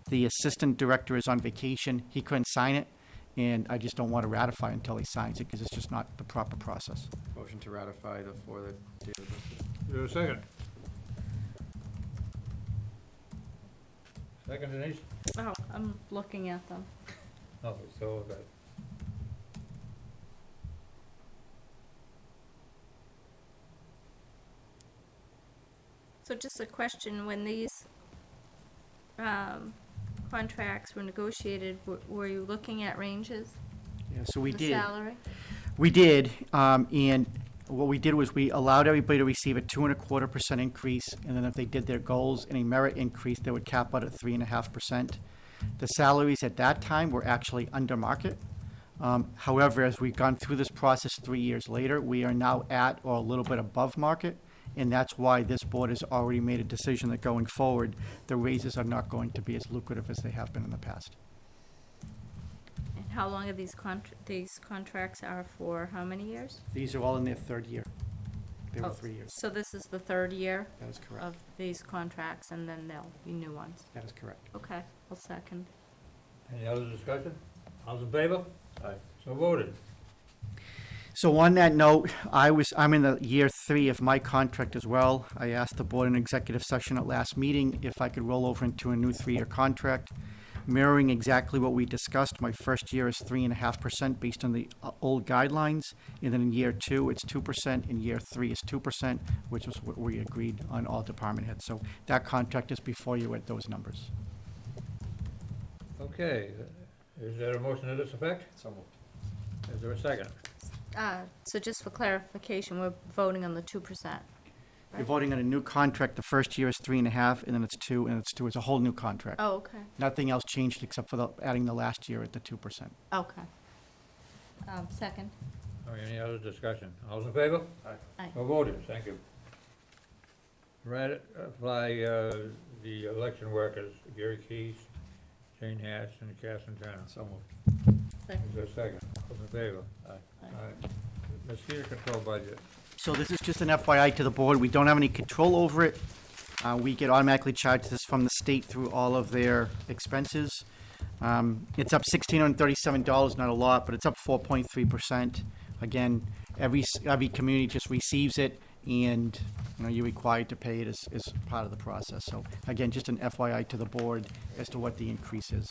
The Assistant Director is on vacation. He couldn't sign it, and I just don't want to ratify until he signs it because it's just not the proper process. Motion to ratify the four that David listed. Is there a second? Second, Denise? Oh, I'm looking at them. Oh, so, okay. So just a question, when these contracts were negotiated, were you looking at ranges? Yeah, so we The did. salary? We did, and what we did was we allowed everybody to receive a 2.25% increase, and then if they did their goals and a merit increase, they would cap out at 3.5%. The salaries at that time were actually under market. However, as we've gone through this process 3 years later, we are now at or a little bit above market, and that's why this board has already made a decision that going forward, the raises are not going to be as lucrative as they have been in the past. And how long are these contracts are for, how many years? These are all in their third year. They were Oh, 3 years. So this is the third year That is correct. of these contracts, and then there'll be new ones? That is correct. Okay, I'll second. Any other discussion? All's in favor? Aye. So voted. So on that note, I'm in the year 3 of my contract as well. I asked the board in executive session at last meeting if I could roll over into a new 3-year contract, mirroring exactly what we discussed. My first year is 3.5% based on the old guidelines, and then in year 2 it's 2%, in year 3 is 2%, which was what we agreed on all department heads. So that contract is before you at those numbers. Okay, is there a motion to this effect? So moved. Is there a second? So just for clarification, we're voting on the 2%. You're voting on a new contract. The first year is 3.5, and then it's 2, and it's 2. It's a whole new contract. Oh, okay, Nothing else changed except for adding the last year at the 2%. okay. Second. Any other discussion? All's in favor? Aye. So voted, thank you. Ratify the election workers, Gary Keys, Jane Hatch, and Catherine Turner. So moved. Is there a second? All's in favor? Aye. All right. Mosquito control budget. So this is just an FYI to the board. We don't have any control over it. We get automatically charged this from the state through all of their expenses. It's up $1,637, not a lot, but it's up 4.3%. Again, every community just receives it, and you're required to pay it as part of the process. So again, just an FYI to the board as to what the increase is.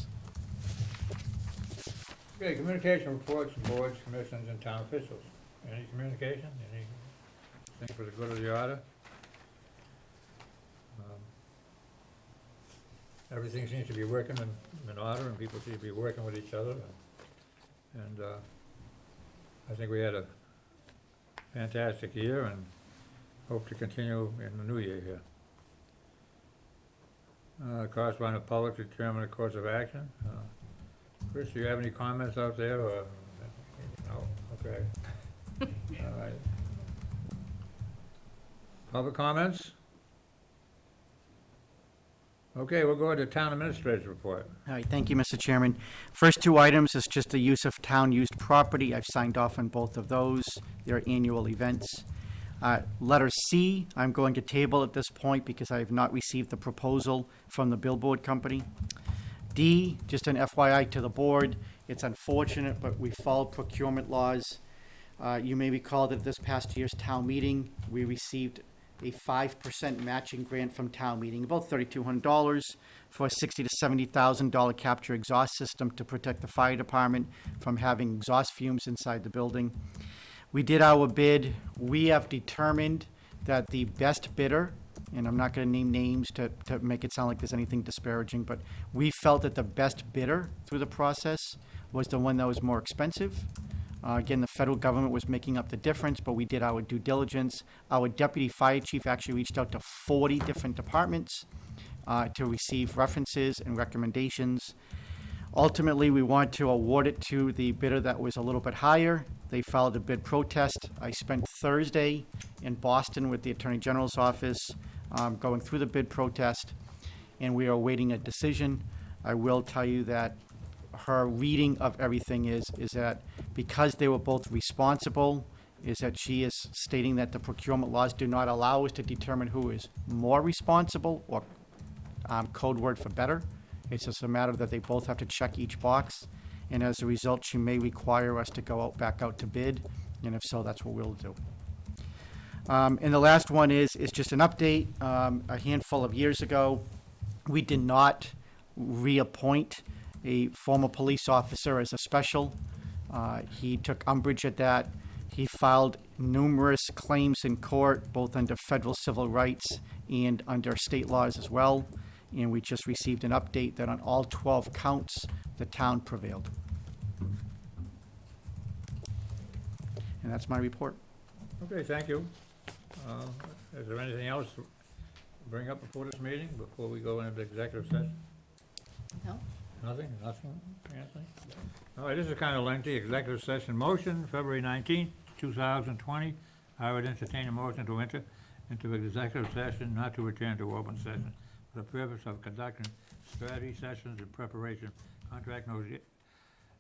Okay, communication reports, from boards, commissions, and town officials. Any communication? Anything for the good of the order? Everything seems to be working in order, and people seem to be working with each other. And I think we had a fantastic year and hope to continue in the new year here. Corresponding to public to determine the course of action. Chris, do you have any comments out there, or? No, okay. All right. Public comments? Okay, we'll go to town administrator's report. All right, thank you, Mr. Chairman. First two items is just the use of town-used property. I've signed off on both of those. They're annual events. Letter C, I'm going to table at this point because I have not received the proposal from the billboard company. D, just an FYI to the board, it's unfortunate, but we followed procurement laws. You may recall that this past year's town meeting, we received a 5% matching grant from town meeting, about $3,200 for a $60,000 to $70,000 capture exhaust system to protect the fire department from having exhaust fumes inside the building. We did our bid. We have determined that the best bidder, and I'm not going to name names to make it sound like there's anything disparaging, but we felt that the best bidder through the process was the one that was more expensive. Again, the federal government was making up the difference, but we did our due diligence. Our deputy fire chief actually reached out to 40 different departments to receive references and recommendations. Ultimately, we want to award it to the bidder that was a little bit higher. They filed a bid protest. I spent Thursday in Boston with the Attorney General's office going through the bid protest, and we are awaiting a decision. I will tell you that her reading of everything is that because they were both responsible, is that she is stating that the procurement laws do not allow us to determine who is more responsible or code word for better. It's just a matter that they both have to check each box, and as a result, she may require us to go back out to bid, and if so, that's what we'll do. And the last one is just an update. A handful of years ago, we did not reappoint a former police officer as a special. He took umbrage at that. He filed numerous claims in court, both under federal civil rights and under state laws as well. And we just received an update that on all 12 counts, the town prevailed. And that's my report. Okay, thank you. Is there anything else to bring up before this meeting, before we go into executive session? No. Nothing, Anthony? All right, this is kind of lengthy. Executive session motion, February 19th, 2020. I would entertain a motion to enter into executive session, not to return to open session, for the purpose of conducting strategy sessions in preparation, contract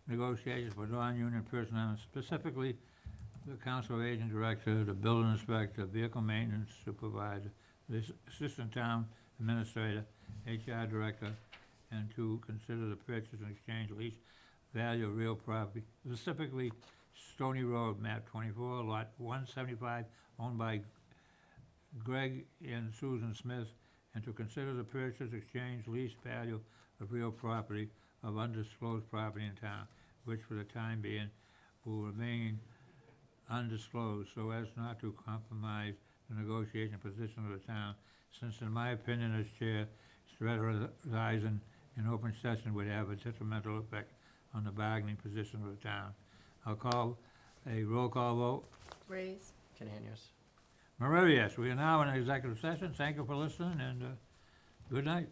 negotiations for non-union personnel, specifically the council agent director, the building inspector, vehicle maintenance supervisor, the assistant town administrator, HR director, and to consider the purchase and exchange lease value of real property, specifically Stony Road, map 24, lot 175, owned by Greg and Susan Smith, and to consider the purchase, exchange, lease value of real property of undisclosed property in town, which for the time being will remain undisclosed so as not to compromise the negotiation position of the town, since in my opinion as chair, strategizing in open session would have a detrimental effect on the bargaining position of the town. I'll call a roll call vote. Raise. Cananius. Maria, yes, we are now in executive session. Thank you for listening, and good night.